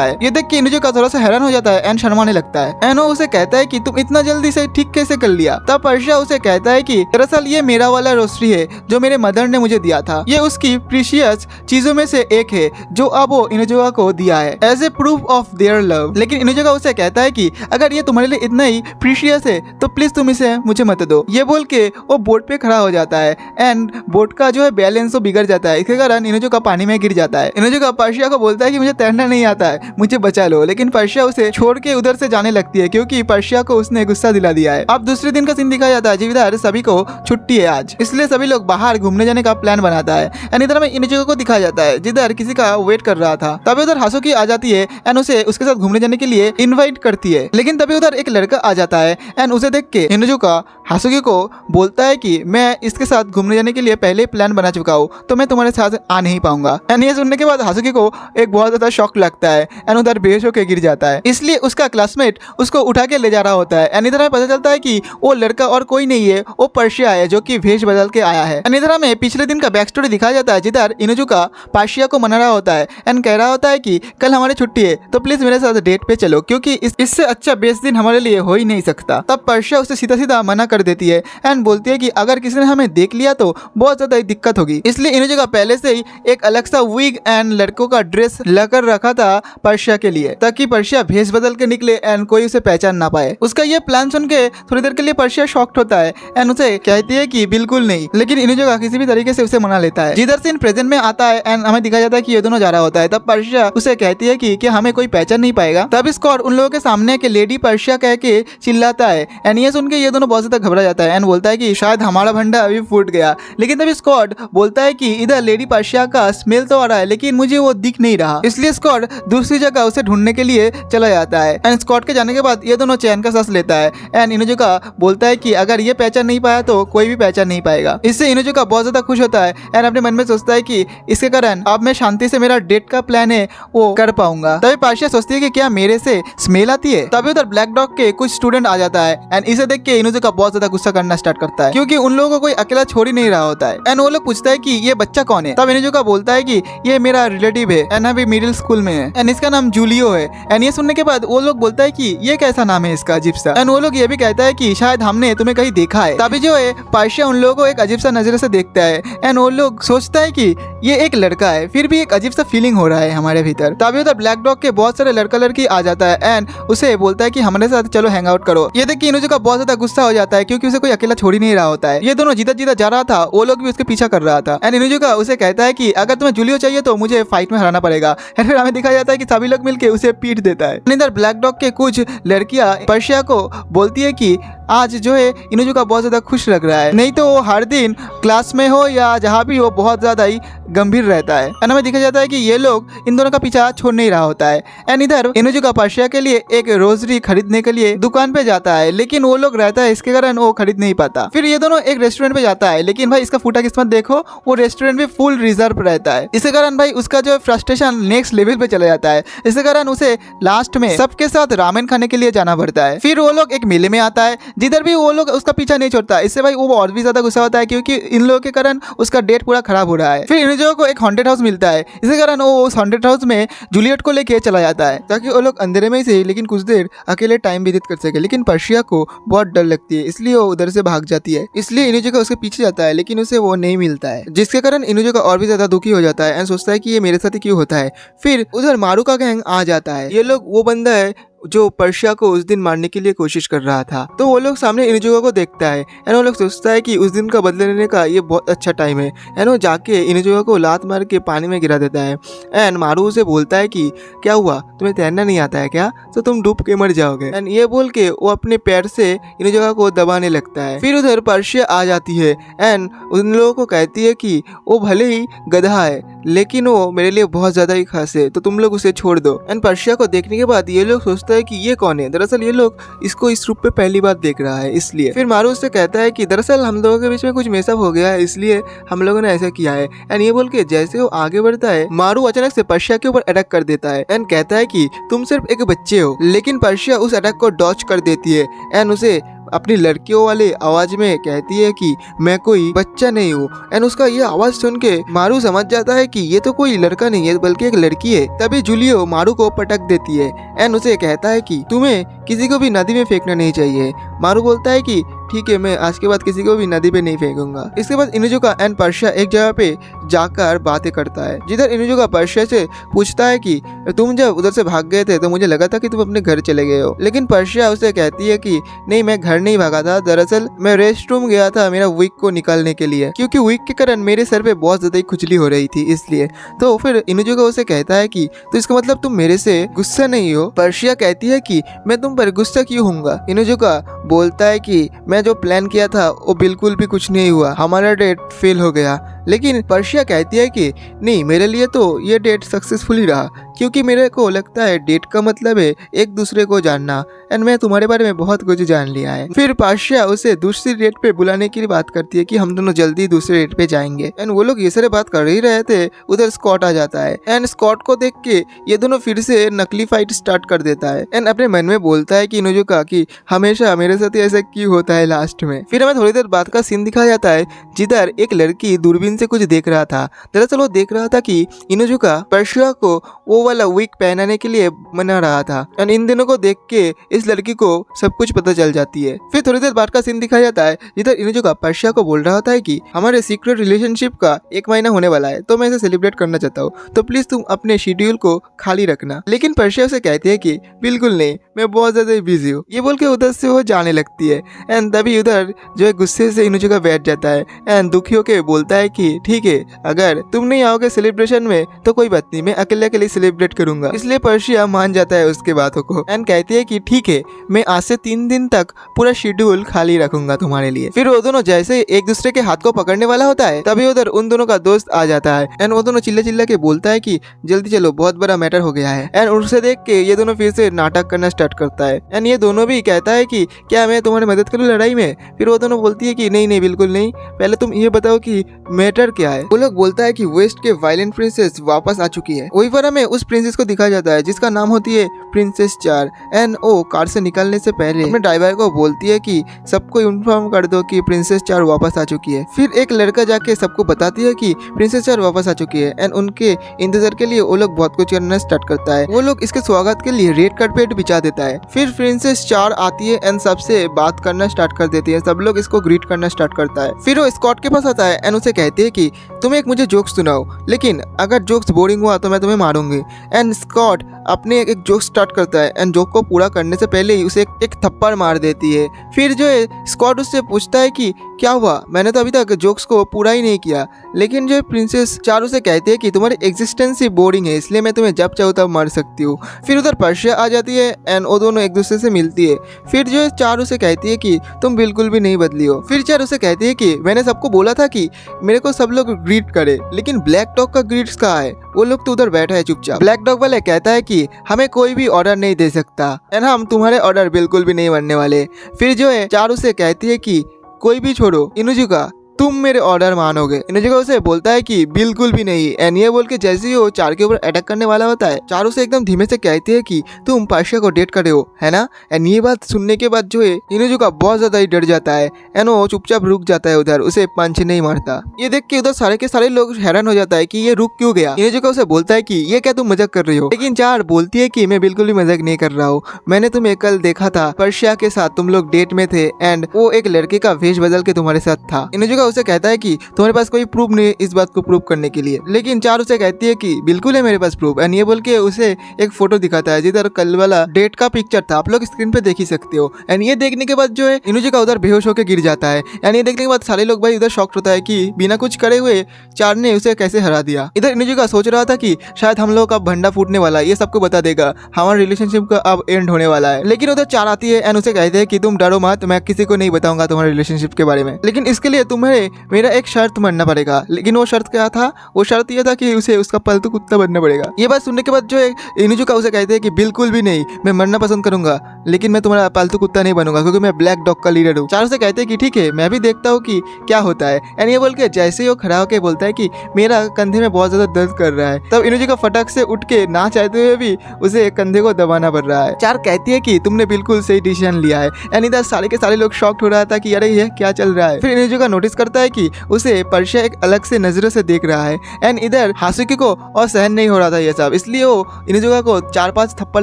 है। ये देख के इनुजुका थोड़ा सा हैरान हो जाता है एंड शर्माने लगता है एंड वो उसे कहता है कि तुम इतना जल्दी से ठीक कैसे कर लिया। तब पर्शिया उसे कहता है कि दरअसल ये मेरा वाला रोस्ट्री है जो मेरे मदर ने मुझे दिया था, ये उसकी प्रीशियस चीजों में से एक है जो अब वो इनुजुका को दिया है as a proof of their love. लेकिन इनुजुका उसे कहता है कि अगर ये तुम्हारे लिए इतना ही प्रीशियस है तो प्लीज तुम इसे मुझे मत दो। ये बोल के वो बोट पे खड़ा हो जाता है एंड बोट का जो है बैलेंस वो बिगड़ जाता है। इसके कारण इनुजुका पानी में गिर जाता है। इनुजुका पर्शिया को बोलता है कि मुझे तैरना नहीं आता है, मुझे बचा लो। लेकिन पर्शिया उसे छोड़ के उधर से जाने लगती है क्योंकि पर्शिया को उसने गुस्सा दिला दिया है। अब दूसरे दिन का सीन दिखाया जाता है जिधर सभी को छुट्टी है आज, इसलिए सभी लोग बाहर घूमने जाने का प्लान बनाता है एंड इधर में इनुजुका को दिखाया जाता है जिधर किसी का वेट कर रहा था। तभी उधर हासुकी आ जाती है एंड उसे उसके साथ घूमने जाने के लिए इनवाइट करती है। लेकिन तभी उधर एक लड़का आ जाता है एंड उसे देख के इनुजुका हासुकी को बोलता है कि मैं इसके साथ घूमने जाने के लिए पहले प्लान बना चुका हूँ तो मैं तुम्हारे साथ आ नहीं पाऊंगा। एंड ये सुनने के बाद हासुकी को एक बहुत ज्यादा शॉक लगता है एंड उधर बेहोश होकर गिर जाता है। इसलिए उसका क्लासमेट उसको उठा के ले जा रहा होता है एंड इधर में पता चलता है कि वो लड़का और कोई नहीं है, वो पर्शिया है जो कि भेष बदल के आया है। एंड इधर में पिछले दिन का बैक स्टोरी दिखाया जाता है जिधर इनुजुका पर्शिया को मना रहा होता है एंड कह रहा होता है कि कल हमारी छुट्टी है तो प्लीज मेरे साथ डेट पे चलो क्योंकि इससे अच्छा बेस्ट दिन हमारे लिए हो ही नहीं सकता। तब पर्शिया उसे सीधा सीधा मना कर देती है एंड बोलती है कि अगर किसी ने हमें देख लिया तो बहुत ज्यादा दिक्कत होगी। इसलिए इनुजुका पहले से ही एक अलग सा विग एंड लड़कों का ड्रेस लाकर रखा था पर्शिया के लिए ताकि पर्शिया भेष बदल के निकले एंड कोई उसे पहचान ना पाए। उसका ये प्लान सुन के थोड़ी देर के लिए पर्शिया शॉक्ड होता है एंड उसे कहती है कि बिल्कुल नहीं, लेकिन इनुजुका किसी भी तरीके से उसे मना लेता है। जिधर सीन प्रेजेंट में आता है एंड हमें दिखाया जाता है कि ये दोनों जा रहा होता है। तब पर्शिया उसे कहती है कि क्या हमें कोई पहचान नहीं पाएगा। तब स्कॉट उन लोगों के सामने के लेडी पर्शिया कह के चिल्लाता है एंड ये सुन के ये दोनों बहुत ज्यादा घबरा जाता है एंड बोलता है कि शायद हमारा भंडा अभी फूट गया। लेकिन तभी स्कॉट बोलता है कि इधर लेडी पर्शिया का स्मेल तो आ रहा है लेकिन मुझे वो दिख नहीं रहा। इसलिए स्कॉट दूसरी जगह उसे ढूंढने के लिए चला जाता है एंड स्कॉट के जाने के बाद ये दोनों चैन का सांस लेता है एंड इनुजुका बोलता है कि अगर ये पहचान नहीं पाया तो कोई भी पहचान नहीं पाएगा। इससे इनुजुका बहुत ज्यादा खुश होता है एंड अपने मन में सोचता है कि इसके कारण अब मैं शांति से मेरा डेट का प्लान है वो कर पाऊंगा। तभी पर्शिया सोचती है कि क्या मेरे से स्मेल आती है। तभी उधर ब्लैक डॉग के कुछ स्टूडेंट आ जाता है एंड इसे देख के इनुजुका बहुत ज्यादा गुस्सा करना स्टार्ट करता है क्योंकि उन लोगों को कोई अकेला छोड़ ही नहीं रहा होता है एंड वो लोग पूछता है कि ये बच्चा कौन है। तब इनुजुका बोलता है कि ये मेरा रिलेटिव है एंड अभी मिडिल स्कूल में है एंड इसका नाम जूलियो है। एंड ये सुनने के बाद वो लोग बोलता है कि ये कैसा नाम है इसका अजीब सा। एंड वो लोग ये भी कहता है कि शायद हमने तुम्हें कहीं देखा है। तभी जो है पर्शिया उन लोगों को एक अजीब सा नजर से देखता है एंड वो लोग सोचता है कि ये एक लड़का है, फिर भी एक अजीब सा फीलिंग हो रहा है हमारे भीतर। तभी उधर ब्लैक डॉग के बहुत सारे लड़का लड़की आ जाता है एंड उसे बोलता है कि हमारे साथ चलो हैंग आउट करो। ये देख के इनुजुका बहुत ज्यादा गुस्सा हो जाता है क्योंकि उसे कोई अकेला छोड़ ही नहीं रहा होता है। ये दोनों जीता जीता जा रहा था, वो लोग भी उसके पीछा कर रहा था एंड इनुजुका उसे कहता है कि अगर तुम्हें जूलियो चाहिए तो मुझे फाइट में हराना पड़ेगा। फिर हमें दिखाया जाता है कि सभी लोग मिलकर उसे पीट देता है। इधर ब्लैक डॉग के कुछ लड़कियां पर्शिया को बोलती है कि आज जो है इनुजुका बहुत ज्यादा खुश लग रहा है, नहीं तो वो हर दिन क्लास में हो या जहाँ भी हो बहुत ज्यादा ही गंभीर रहता है। एंड हमें दिखा जाता है कि ये लोग इन दोनों का पीछा छोड़ नहीं रहा होता है। एंड इधर इनुजुका पर्शिया के लिए एक रोजरी खरीदने के लिए दुकान पे जाता है लेकिन वो लोग रहता है इसके कारण वो खरीद नहीं पाता। फिर ये दोनों एक रेस्टोरेंट पे जाता है लेकिन भाई इसका फूटा किस्मत देखो, वो रेस्टोरेंट भी फुल रिजर्व रहता है। इसके कारण भाई उसका जो फ्रस्ट्रेशन नेक्स्ट लेवल पे चला जाता है। इसके कारण उसे लास्ट में सबके साथ रामेन खाने के लिए जाना पड़ता है। फिर वो लोग एक मेले में आता है जिधर भी वो लोग उसका पीछा नहीं छोड़ता। इससे भाई वो और भी ज्यादा गुस्सा होता है क्योंकि इन लोगों के कारण उसका डेट पूरा खराब हो रहा है। फिर इनुजुका को एक हॉन्टेड हाउस मिलता है, इसके कारण वो उस हॉन्टेड हाउस में जूलियट को लेके चला जाता है ताकि वो लोग अंधेरे में ही सही लेकिन कुछ देर अकेले टाइम व्यतीत कर सके। लेकिन पर्शिया को बहुत डर लगती है इसलिए वो उधर से भाग जाती है। इसलिए इनुजुका उसके पीछे जाता है लेकिन उसे वो नहीं मिलता है, जिसके कारण इनुजुका और भी ज्यादा दुखी हो जाता है एंड सोचता है कि ये मेरे साथ ही क्यों होता है। फिर उधर मारू का गैंग आ जाता है। ये लोग वो बंदा है जो पर्शिया को उस दिन मारने के लिए कोशिश कर रहा था। तो वो लोग सामने इनुजुका को देखता है एंड वो लोग सोचता है कि उस दिन का बदला लेने का ये बहुत अच्छा टाइम है एंड वो जाके इनुजुका को लात मार के पानी में गिरा देता है एंड मारू उसे बोलता है कि क्या हुआ, तुम्हें तैरना नहीं आता है क्या, तो तुम डूब के मर जाओगे। एंड ये बोल के वो अपने पैर से इनुजुका को दबाने लगता है। फिर उधर पर्शिया आ जाती है एंड उन लोगों को कहती है कि वो भले ही गधा है लेकिन वो मेरे लिए बहुत ज्यादा ही खास है, तो तुम लोग उसे छोड़ दो। एंड पर्शिया को देखने के बाद ये लोग सोचता है कि ये कौन है। दरअसल ये लोग इसको इस रूप में पहली बार देख रहा है इसलिए। फिर मारू उससे कहता है कि दरअसल हम लोगों के बीच में कुछ मेसअप हो गया है इसलिए हम लोगों ने ऐसा किया है। एंड ये बोल के जैसे वो आगे बढ़ता है मारू अचानक से पर्शिया के ऊपर अटैक कर देता है एंड कहता है कि तुम सिर्फ एक बच्चे हो। लेकिन पर्शिया उस अटैक को डॉच कर देती है एंड उसे अपनी लड़कियों वाले आवाज में कहती है कि मैं कोई बच्चा नहीं हूँ। एंड उसका ये आवाज सुन के मारू समझ जाता है कि ये तो कोई लड़का नहीं है बल्कि एक लड़की है। तभी जूलियो मारू को पटक देती है एंड उसे कहता है कि तुम्हें किसी को भी नदी में फेंकना नहीं चाहिए। मारू बोलता है कि ठीक है, मैं आज के बाद किसी को भी नदी पे नहीं फेंकूंगा। इसके बाद इनुजुका एंड पर्शिया एक जगह पे जाकर बातें करता है जिधर इनुजुका पर्शिया से पूछता है कि तुम जब उधर से भाग गए थे तो मुझे लगा था कि तुम अपने घर चले गए हो। लेकिन पर्शिया उसे कहती है कि नहीं, मैं घर नहीं भागा था, दरअसल मैं रेस्ट रूम गया था मेरा वीक को निकालने के लिए, क्योंकि वीक के कारण मेरे सर पे बहुत ज्यादा खुजली हो रही थी इसलिए। तो फिर इनुजुका उसे कहता है कि तो इसका मतलब तुम मेरे से गुस्सा नहीं हो। पर्शिया कहती है कि मैं तुम पर गुस्सा क्यों होऊंगा। इनुजुका बोलता है कि मैं जो प्लान किया था वो बिल्कुल भी कुछ नहीं हुआ, हमारा डेट फेल हो गया। लेकिन पर्शिया कहती है कि नहीं, मेरे लिए तो ये डेट सक्सेसफुल ही रहा, क्योंकि मेरे को लगता है डेट का मतलब है एक दूसरे को जानना एंड मैं तुम्हारे बारे में बहुत कुछ जान लिया है। फिर पर्शिया उसे दूसरी डेट पे बुलाने की बात करती है कि हम दोनों जल्दी दूसरे डेट पे जाएंगे। एंड वो लोग ये सारे बात कर ही रहे थे, उधर स्कॉट आ जाता है एंड स्कॉट को देख के ये दोनों फिर से नकली फाइट स्टार्ट कर देता है एंड अपने मन में बोलता है कि इनुजुका कि हमेशा मेरे साथ ऐसा क्यों होता है लास्ट में। फिर हमें थोड़ी देर बाद का सीन दिखाया जाता है जिधर एक लड़की दूरबीन से कुछ देख रहा था। दरअसल वो देख रहा था कि इनुजुका पर्शिया को वो वाला विग पहनाने के लिए मना रहा था एंड इन दिनों को देख के इस लड़की को सब कुछ पता चल जाती है। फिर थोड़ी देर बाद का सीन दिखाया जाता है जिधर इनुजुका पर्शिया को बोल रहा होता है कि हमारे सीक्रेट रिलेशनशिप का 1 महीना होने वाला है, तो मैं इसे सेलिब्रेट करना चाहता हूँ, तो प्लीज तुम अपने शेड्यूल को खाली रखना। लेकिन पर्शिया उसे कहती है कि बिल्कुल नहीं, मैं बहुत ज्यादा बिजी हूँ। ये बोल के उधर से वो जाने लगती है एंड तभी उधर जो है गुस्से से इनुजुका बैठ जाता है एंड दुखी होके बोलता है कि ठीक है, अगर तुम नहीं आओगे सेलिब्रेशन में तो कोई बात नहीं, मैं अकेले सेलिब्रेट करूंगा। इसलिए पर्शिया मान जाता है उसके बातों को एंड कहती है कि ठीक है, मैं आज से 3 दिन तक पूरा शेड्यूल खाली रखूंगा तुम्हारे लिए। फिर वो दोनों जैसे एक दूसरे के हाथ को पकड़ने वाला होता है तभी उधर उन दोनों का दोस्त आ जाता है एंड वो दोनों चिल्ला के बोलता है कि जल्दी चलो, बहुत बड़ा मैटर हो गया है। एंड उसे देख के ये दोनों फिर से नाटक करना स्टार्ट करता है एंड ये दोनों भी कहता है कि क्या मैं तुम्हारी मदद करूँ लड़ाई में। फिर वो दोनों बोलती है कि नहीं बिल्कुल नहीं, पहले तुम ये बताओ कि मैटर क्या है। वो लोग बोलता है कि वेस्ट के वायलेंट प्रिंसेस वापस आ चुकी है। वही पर हमें उस प्रिंसेस को दिखाया जाता है जिसका नाम होती है प्रिंसेस चार एंड ओ कार से निकलने से पहले अपने ड्राइवर को बोलती है कि सबको इन्फॉर्म कर दो कि प्रिंसेस चार वापस आ चुकी है। फिर एक लड़का जाके सबको बताती है कि प्रिंसेस चार वापस आ चुकी है एंड उनके इंतजार के लिए वो लोग बहुत कुछ करना स्टार्ट करता है। वो लोग इसके स्वागत के लिए रेड कार्पेट बिछा देता है। फिर प्रिंसेस चार आती है एंड सबसे बात करना स्टार्ट कर देती है, सब लोग इसको ग्रीट करना स्टार्ट करता है। फिर वो स्कॉट के पास आता है एंड उसे कहती है कि तुम एक मुझे जोक्स सुनाओ, लेकिन अगर जोक्स बोरिंग हुआ तो मैं तुम्हें मारूंगी। एंड स्कॉट अपने एक जोक स्टार्ट करता है एंड जोक को पूरा करने से पहले ही उसे एक थप्पड़ मार देती है। फिर जो है स्कॉट उससे पूछता है कि क्या हुआ, मैंने तो अभी तक जोक्स को पूरा ही नहीं किया। लेकिन जो प्रिंसेस चार उसे कहती है कि तुम्हारी एग्जिस्टेंस ही बोरिंग है, इसलिए मैं तुम्हें जब चाहूँ तब मार सकती हूँ। फिर उधर पर्शिया आ जाती है एंड वो दोनों एक दूसरे से मिलती है। फिर जो है चार उसे कहती है कि तुम बिल्कुल भी नहीं बदली हो। फिर चार उसे कहती है कि मैंने सबको बोला था कि मेरे को सब लोग ग्रीट करे, लेकिन ब्लैक डॉग का ग्रीट्स कहाँ है, वो लोग तो उधर बैठा है चुपचाप। ब्लैक डॉग वाले कहता है कि हमें कोई भी ऑर्डर नहीं दे सकता एंड हम तुम्हारे ऑर्डर बिल्कुल भी नहीं बनने वाले। फिर जो है चार उसे कहती है कि कोई भी छोड़ो, इनुजुका तुम मेरे ऑर्डर मानोगे। इनुजुका उसे बोलता है कि बिल्कुल भी नहीं एंड ये बोल के जैसे ही वो चार के ऊपर अटैक करने वाला होता है, चार उसे एकदम धीमे से कहती है कि तुम पर्शिया को डेट करे हो, है ना। एंड ये बात सुनने के बाद जो है इनुजुका बहुत ज्यादा ही डर जाता है एंड वो चुपचाप रुक जाता है, उधर उसे पंच नहीं मारता। ये देख के उधर सारे के सारे लोग हैरान हो जाता है कि ये रुक क्यों गया। इनुजुका उसे बोलता है कि ये क्या तुम मजाक कर रही हो, लेकिन चार बोलती है कि मैं बिल्कुल भी मजाक नहीं कर रहा हूँ, मैंने तुम्हें कल देखा था पर्शिया के साथ, तुम लोग डेट में थे एंड वो एक लड़के का वेश बदल के तुम्हारे साथ था। इनुजुका उसे कहता है कि तुम्हारे पास कोई प्रूफ नहीं है इस बात को प्रूव करने के लिए, लेकिन चार उसे कहती है कि बिल्कुल है मेरे पास प्रूफ। एंड ये बोल के उसे एक फोटो दिखाता है जिधर कल वाला डेट का पिक्चर था, आप लोग स्क्रीन पे देख ही सकते हो। एंड ये देखने के बाद जो है इनुजुका उधर बेहोश होकर गिर जाता है। एंड ये देखने के बाद सारे लोग भाई उधर शॉक्ड होता है कि बिना कुछ करे हुए चार ने उसे कैसे हरा दिया। इधर इनुजुका सोच रहा था कि शायद हम लोग का भंडा फूटने वाला है, ये सबको बता देगा, हमारा रिलेशनशिप का अब एंड होने वाला है। लेकिन उधर चार आती है एंड उसे कहते हैं कि तुम डरो मत, मैं किसी को नहीं बताऊंगा तुम्हारे रिलेशनशिप के बारे में, लेकिन इसके लिए तुम्हें मेरा एक शर्त मानना पड़ेगा। लेकिन वो शर्त क्या था? वो शर्त यह था कि उसे उसका पालतू कुत्ता बनना पड़ेगा। ये बात सुनने के बाद जो है इनुजुका उसे कहते हैं कि बिल्कुल भी नहीं, मैं मरना पसंद करूंगा, लेकिन मैं तुम्हारा पालतू कुत्ता नहीं बनूंगा क्योंकि मैं ब्लैक डॉग का लीडर हूँ। चार उसे कहते हैं कि ठीक है, मैं भी देखता हूँ कि क्या होता है। एंड ये बोल के जैसे ही वो खड़ा होकर बोलता है कि मेरा कंधे में बहुत ज्यादा दर्द कर रहा है, तब इनुजुका फटक से उठ के ना चाहते हुए भी उसे कंधे को दबाना पड़ रहा है। चार कहती है कि तुमने बिल्कुल सही डिसीजन लिया है। एंड इधर सारे के सारे लोग शॉक्ड हो रहा था कि अरे ये क्या चल रहा है। फिर इनुजुका नोटिस करता है कि उसे पर्शिया एक अलग से नजरों से देख रहा है। एंड इधर हासुकी को और सहन नहीं हो रहा था ये सब, इसलिए वो इनुजुका को 4-5 थप्पड़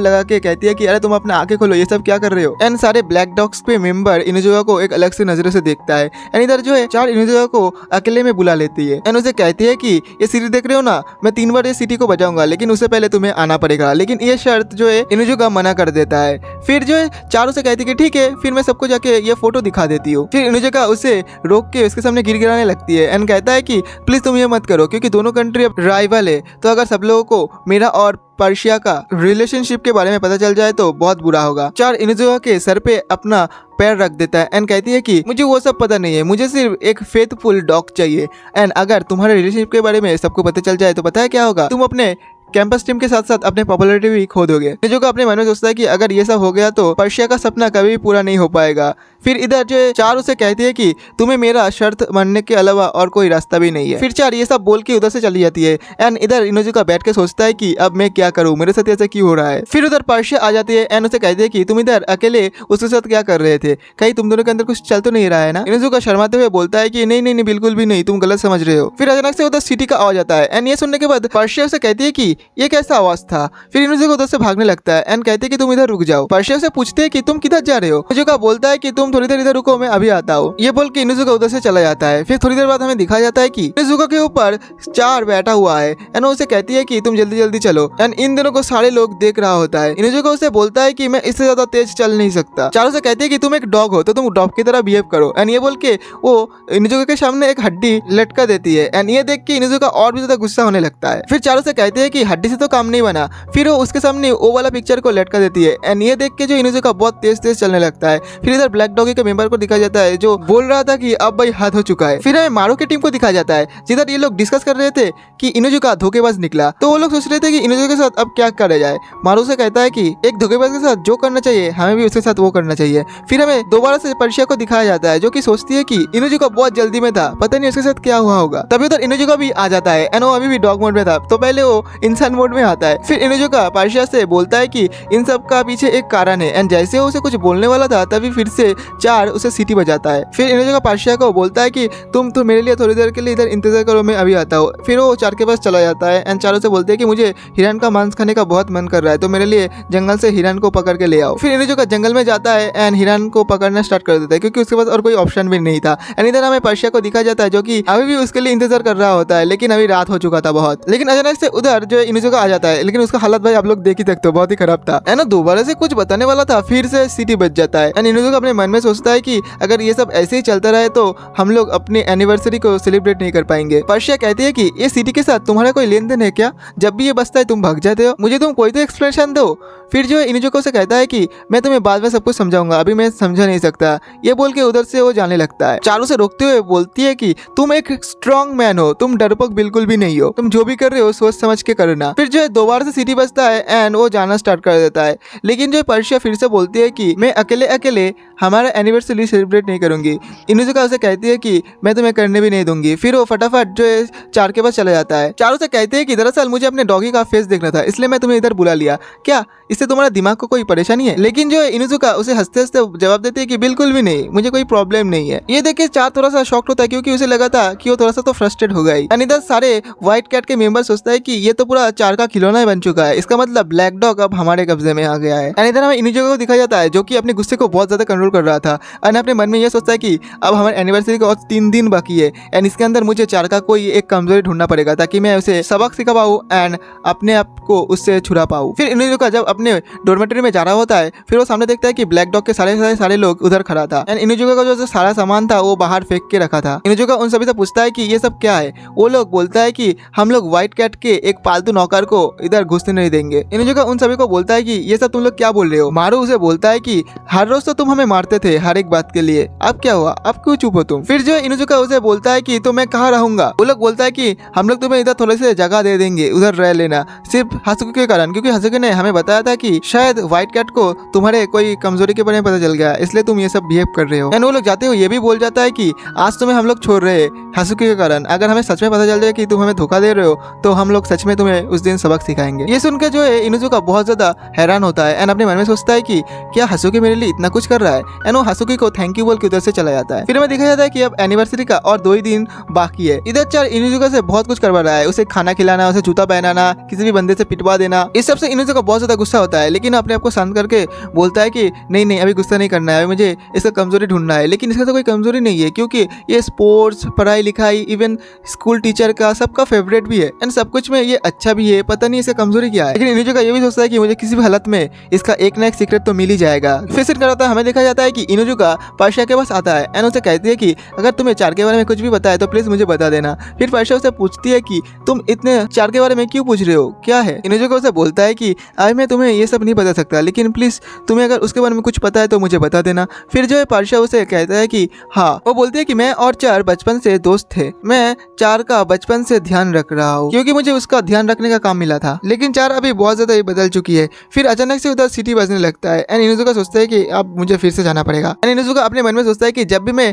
लगा के कहती है कि अरे तुम अपना आंखें खोलो, ये सब क्या कर रहे हो। एंड सारे ब्लैक डॉग्स के मेंबर इनुजुका को एक अलग से नजरों से देखता है। एंड इधर जो है चार इनुजुका को अकेले में बुला लेती है एंड उसे कहती है कि ये सिटी देख रहे हो ना, मैं 3 बार ये सिटी को बजाऊंगा, लेकिन उससे पहले तुम्हें आना पड़ेगा। लेकिन ये शर्त जो है इनुजुका मना कर देता है। फिर जो है चार उसे कहती है कि ठीक है, फिर मैं सबको जाके ये फोटो दिखा देती हूँ। फिर इनुजुका उसे रोक के उसके सामने गिर गिराने लगती है एंड कहता है कि प्लीज तुम ये मत करो क्योंकि दोनों कंट्री अब राइवल है, तो अगर सब लोगों को मेरा और पर्शिया का रिलेशनशिप के बारे में पता चल जाए तो बहुत बुरा होगा। चार इनुजुका के सर पे अपना पैर रख देता है एंड कहती है कि मुझे वो सब पता नहीं है, मुझे सिर्फ एक फेथफुल डॉग चाहिए। एंड अगर तुम्हारे रिलेशनशिप के बारे में सबको पता चल जाए तो पता है क्या होगा, तुम अपने कैंपस टीम के साथ साथ अपने पॉपुलैरिटी भी खो दोगे। इनुजुका अपने मन में सोचता है कि अगर ये सब हो गया तो पर्शिया का सपना कभी भी पूरा नहीं हो पाएगा। फिर इधर जो चार उसे कहती है कि तुम्हें मेरा शर्त मानने के अलावा और कोई रास्ता भी नहीं है। फिर चार ये सब बोल के उधर से चली जाती है एंड इधर इनुजुका बैठ के सोचता है कि अब मैं क्या करूं, मेरे साथ ऐसा क्यों हो रहा है। फिर उधर पर्शिया आ जाती है एंड उसे कहती है कि तुम इधर अकेले उसके साथ क्या कर रहे थे, कहीं तुम दोनों के अंदर कुछ चल तो नहीं रहा है ना। इनुजुका शर्माते हुए बोलता है कि नहीं नहीं नहीं, बिल्कुल भी नहीं, तुम गलत समझ रहे हो। फिर अचानक से उधर सिटी का आवाज आता है एंड ये सुनने के बाद पर्शिया उसे कहती है कि ये कैसा आवाज था। फिर इनुजुका उधर से भागने लगता है एंड कहते हैं कि तुम इधर रुक जाओ। पर्शिया से पूछते हैं कि तुम किधर जा रहे हो। इनुजुका बोलता है कि तुम थोड़ी देर इधर रुको, मैं अभी आता हूँ। ये बोल के इनुजुका उधर से चला जाता है। फिर थोड़ी देर बाद हमें दिखाया जाता है कि इनुजुका के ऊपर चार बैठा हुआ है एंड वो उसे कहती है कि तुम जल्दी जल्दी चलो। एंड इन दोनों को सारे लोग देख रहा होता है। इनुजुका उसे बोलता है कि मैं इससे ज्यादा तेज चल नहीं सकता। चारों से कहते हैं कि तुम एक डॉग हो तो तुम डॉग की तरह बिहेव करो। एंड ये बोल के वो इनुजुका के सामने एक हड्डी लटका देती है एंड ये देख के इनुजुका और भी ज्यादा गुस्सा होने लगता है। फिर चारों से कहते हैं कि हड्डी से तो काम नहीं बना। फिर वो उसके सामने वो वाला पिक्चर को लटका देती है एंड ये देख के जो इनुजुका बहुत तेज तेज चलने लगता है। फिर इधर ब्लैक डॉगी के मेंबर को दिखाया जाता है जो बोल रहा था कि अब भाई हाथ हो चुका है। फिर हमें मारो की टीम को दिखाया जाता है जिधर ये लोग डिस्कस कर रहे थे कि इनुजुका धोखेबाज निकला, तो वो लोग सोच रहे थे कि इनुजुका के साथ अब क्या करा जाए। मारू से कहता है कि एक धोखेबाज के साथ जो करना चाहिए हमें भी उसके साथ वो करना चाहिए। फिर हमें दोबारा से पर्शिया को दिखाया जाता है जो कि सोचती है कि इनुजुका बहुत जल्दी में था, पता नहीं उसके साथ क्या हुआ होगा। तभी उधर इनुजुका भी आ जाता है एंड वो अभी भी डॉग मोड में था, तो पहले वो इंसान मोड में आता है। फिर इनुजुका पर्शिया से बोलता है कि इन सब का पीछे एक कारण है एंड जैसे वो उसे कुछ बोलने वाला था तभी फिर से चार उसे सीटी बजाता है। फिर इनुजुका पर्शिया को बोलता है कि तुम तो मेरे लिए थोड़ी देर के लिए इधर इंतजार करो, मैं अभी आता हूँ। फिर वो चार के पास चला जाता है एंड चारों से बोलते हैं कि मुझे हिरन का मांस खाने का बहुत मन कर रहा है, तो मेरे लिए जंगल से हिरन को पकड़ के ले आओ। फिर इनुजुका जंगल में जाता है एंड हिरन को पकड़ना स्टार्ट कर देता है क्योंकि उसके पास और कोई ऑप्शन भी नहीं था। एंड इधर हमें पर्शिया को दिखाया जाता है जो कि अभी भी उसके लिए इंतजार कर रहा होता है, लेकिन अभी रात हो चुका था बहुत। लेकिन अचानक से उधर जो इनुजुका आ जाता है, लेकिन उसका हालत भाई आप लोग देख ही सकते हो, बहुत ही खराब था। एंड दोबारा से कुछ बताने वाला था, फिर से सीटी बज जाता है एंड इनुजुका अपने मन में सोचता है कि अगर ये सब ऐसे ही चलता रहे तो हम लोग अपनी एनिवर्सरी को सेलिब्रेट नहीं कर पाएंगे। पर्शिया कहती है कि ये सिटी के साथ तुम्हारा कोई लेन देन है क्या, जब भी ये बसता है तुम भाग जाते हो, मुझे तुम कोई तो एक्सप्लेनेशन दो। फिर जो इनुजुका से कहता है कि मैं तुम्हें बाद में सब कुछ समझाऊंगा, अभी मैं समझा नहीं सकता। ये बोल के उधर से वो जाने लगता है। चारों से रोकते हुए बोलती है कि तुम एक स्ट्रॉन्ग मैन हो, तुम डरपोक बिल्कुल भी नहीं हो, तुम जो भी कर रहे हो सोच समझ के करना। फिर जो है दोबारा से सिटी बजता है एंड वो जाना स्टार्ट कर देता है। लेकिन जो पर्शिया फिर से बोलती है कि मैं अकेले अकेले हमारा एनिवर्सरी सेलिब्रेट नहीं करूंगी। इनुजुका उसे कहती है कि मैं तुम्हें करने भी नहीं दूंगी। फिर वो फटाफट जो है चार के पास चला जाता है। चारों से कहते हैं कि दरअसल मुझे अपने डॉगी का फेस देखना था, इसलिए मैं तुम्हें इधर बुला लिया, क्या इससे तुम्हारा दिमाग को कोई परेशानी है। लेकिन जो है इनुजुका उसे हंसते हंसते जवाब देती है कि बिल्कुल भी नहीं, मुझे कोई प्रॉब्लम नहीं है। ये देख के चार थोड़ा सा शॉक्ड होता है क्योंकि उसे लगा था कि वो थोड़ा सा तो फ्रस्ट्रेट हो गई। इधर सारे व्हाइट कैट के मेंबर सोचता है कि ये तो पूरा चार का खिलौना बन चुका है, इसका मतलब ब्लैक डॉग अब हमारे कब्जे में आ गया है। इधर हमें इनुजुका को दिखाया जाता है जो कि अपने गुस्से को बहुत ज्यादा कंट्रोल कर रहा रहा था एंड अपने मन में ये सोचता है कि अब हमारे एनिवर्सरी का और 3 दिन बाकी है एंड इसके अंदर मुझे चार का कोई एक कमजोरी ढूंढना पड़ेगा ताकि मैं उसे सबक सिखा पाऊँ एंड अपने आप को उससे छुड़ा पाऊँ। फिर इनुजुका जब अपने डॉर्मेटरी में जा रहा होता है फिर वो सामने देखता है कि ब्लैक डॉग के सारे लोग उधर खड़ा था एंड इनुजुका का जो सारा सामान था वो बाहर फेंक के रखा था। इनुजुका उन सभी से पूछता है कि ये सब क्या है। वो लोग बोलता है कि हम लोग व्हाइट कैट के एक पालतू नौकर को इधर घुसने नहीं देंगे। इनुजुका उन सभी को बोलता है कि ये सब तुम लोग क्या बोल रहे हो। मारू उसे बोलता है कि हर रोज तो तुम हमें मारते थे हर एक बात के लिए, अब क्या हुआ, अब क्यों चुप हो तुम। फिर जो इनुजुका उसे बोलता है कि तो मैं कहाँ रहूंगा। वो लोग बोलता है कि हम लोग तुम्हें इधर थोड़े से जगह दे देंगे, उधर रह लेना, सिर्फ हासुकी के कारण, क्योंकि हासुकी ने हमें बताया था कि शायद व्हाइट कैट को तुम्हारे कोई कमजोरी के बारे में पता चल गया इसलिए तुम ये सब बिहेव कर रहे हो। एंड वो लोग जाते हुए ये भी बोल जाता है कि आज तुम्हें हम लोग छोड़ रहे हैं हासुकी के कारण, अगर हमें सच में पता चल जाए कि तुम हमें धोखा दे रहे हो तो हम लोग सच में तुम्हें उस दिन सबक सिखाएंगे। ये सुनकर जो है इनुजुका बहुत ज्यादा हैरान होता है एंड अपने मन में सोचता है कि क्या हासुकी मेरे लिए इतना कुछ कर रहा है एंड वो हासुकी को थैंक यू बोल के उधर से चला जाता है। फिर हमें दिखा जाता है कि अब एनिवर्सरी का और 2 ही दिन बाकी है। इधर चार इनुजुका से बहुत कुछ करवा रहा है, उसे खाना खिलाना, उसे जूता पहनाना, किसी भी बंदे से पिटवा देना। इस सब से इनुजुका बहुत ज्यादा गुस्सा होता है लेकिन अपने आप को शांत करके बोलता है कि नहीं अभी गुस्सा नहीं करना है, अभी मुझे इसका कमजोरी ढूंढना है। लेकिन इसका तो कोई कमजोरी नहीं है क्योंकि ये स्पोर्ट्स, पढ़ाई लिखाई, इवन स्कूल टीचर का सबका फेवरेट भी है एंड सब कुछ में ये अच्छा भी है, पता नहीं इसका कमजोरी क्या है। लेकिन इनुजुका ये भी सोचता है कि मुझे किसी भी हालत में इसका एक ना एक सीक्रेट तो मिल ही जाएगा। फिर सिर कराता है, हमें देखा जाता है कि इनुजुका पर्शिया के पास आता है एंड उसे कहती है कि अगर तुम्हें चार के बारे में कुछ भी पता है तो प्लीज मुझे बता देना। फिर पर्शिया उसे पूछती है कि तुम इतने चार के बारे में क्यों पूछ रहे हो, क्या है। इनुजुका उसे बोलता है कि अभी मैं तुम्हें ये सब नहीं बता सकता लेकिन प्लीज तुम्हें अगर उसके बारे में कुछ पता है तो मुझे बता देना। फिर जो है पर्शिया उसे कहता है कि हाँ, वो बोलती है कि मैं और चार बचपन से दोस्त थे, मैं चार का बचपन से ध्यान रख रहा हूँ क्योंकि मुझे उसका ध्यान रखने का काम मिला था, लेकिन चार अभी बहुत ज्यादा बदल चुकी है। फिर अचानक से उधर सिटी बजने लगता है एंड इनुजुका सोचता है कि अब मुझे फिर से जाना पड़ेगा। एंड इनुजुका अपने मन में सोचता है कि जब भी मैं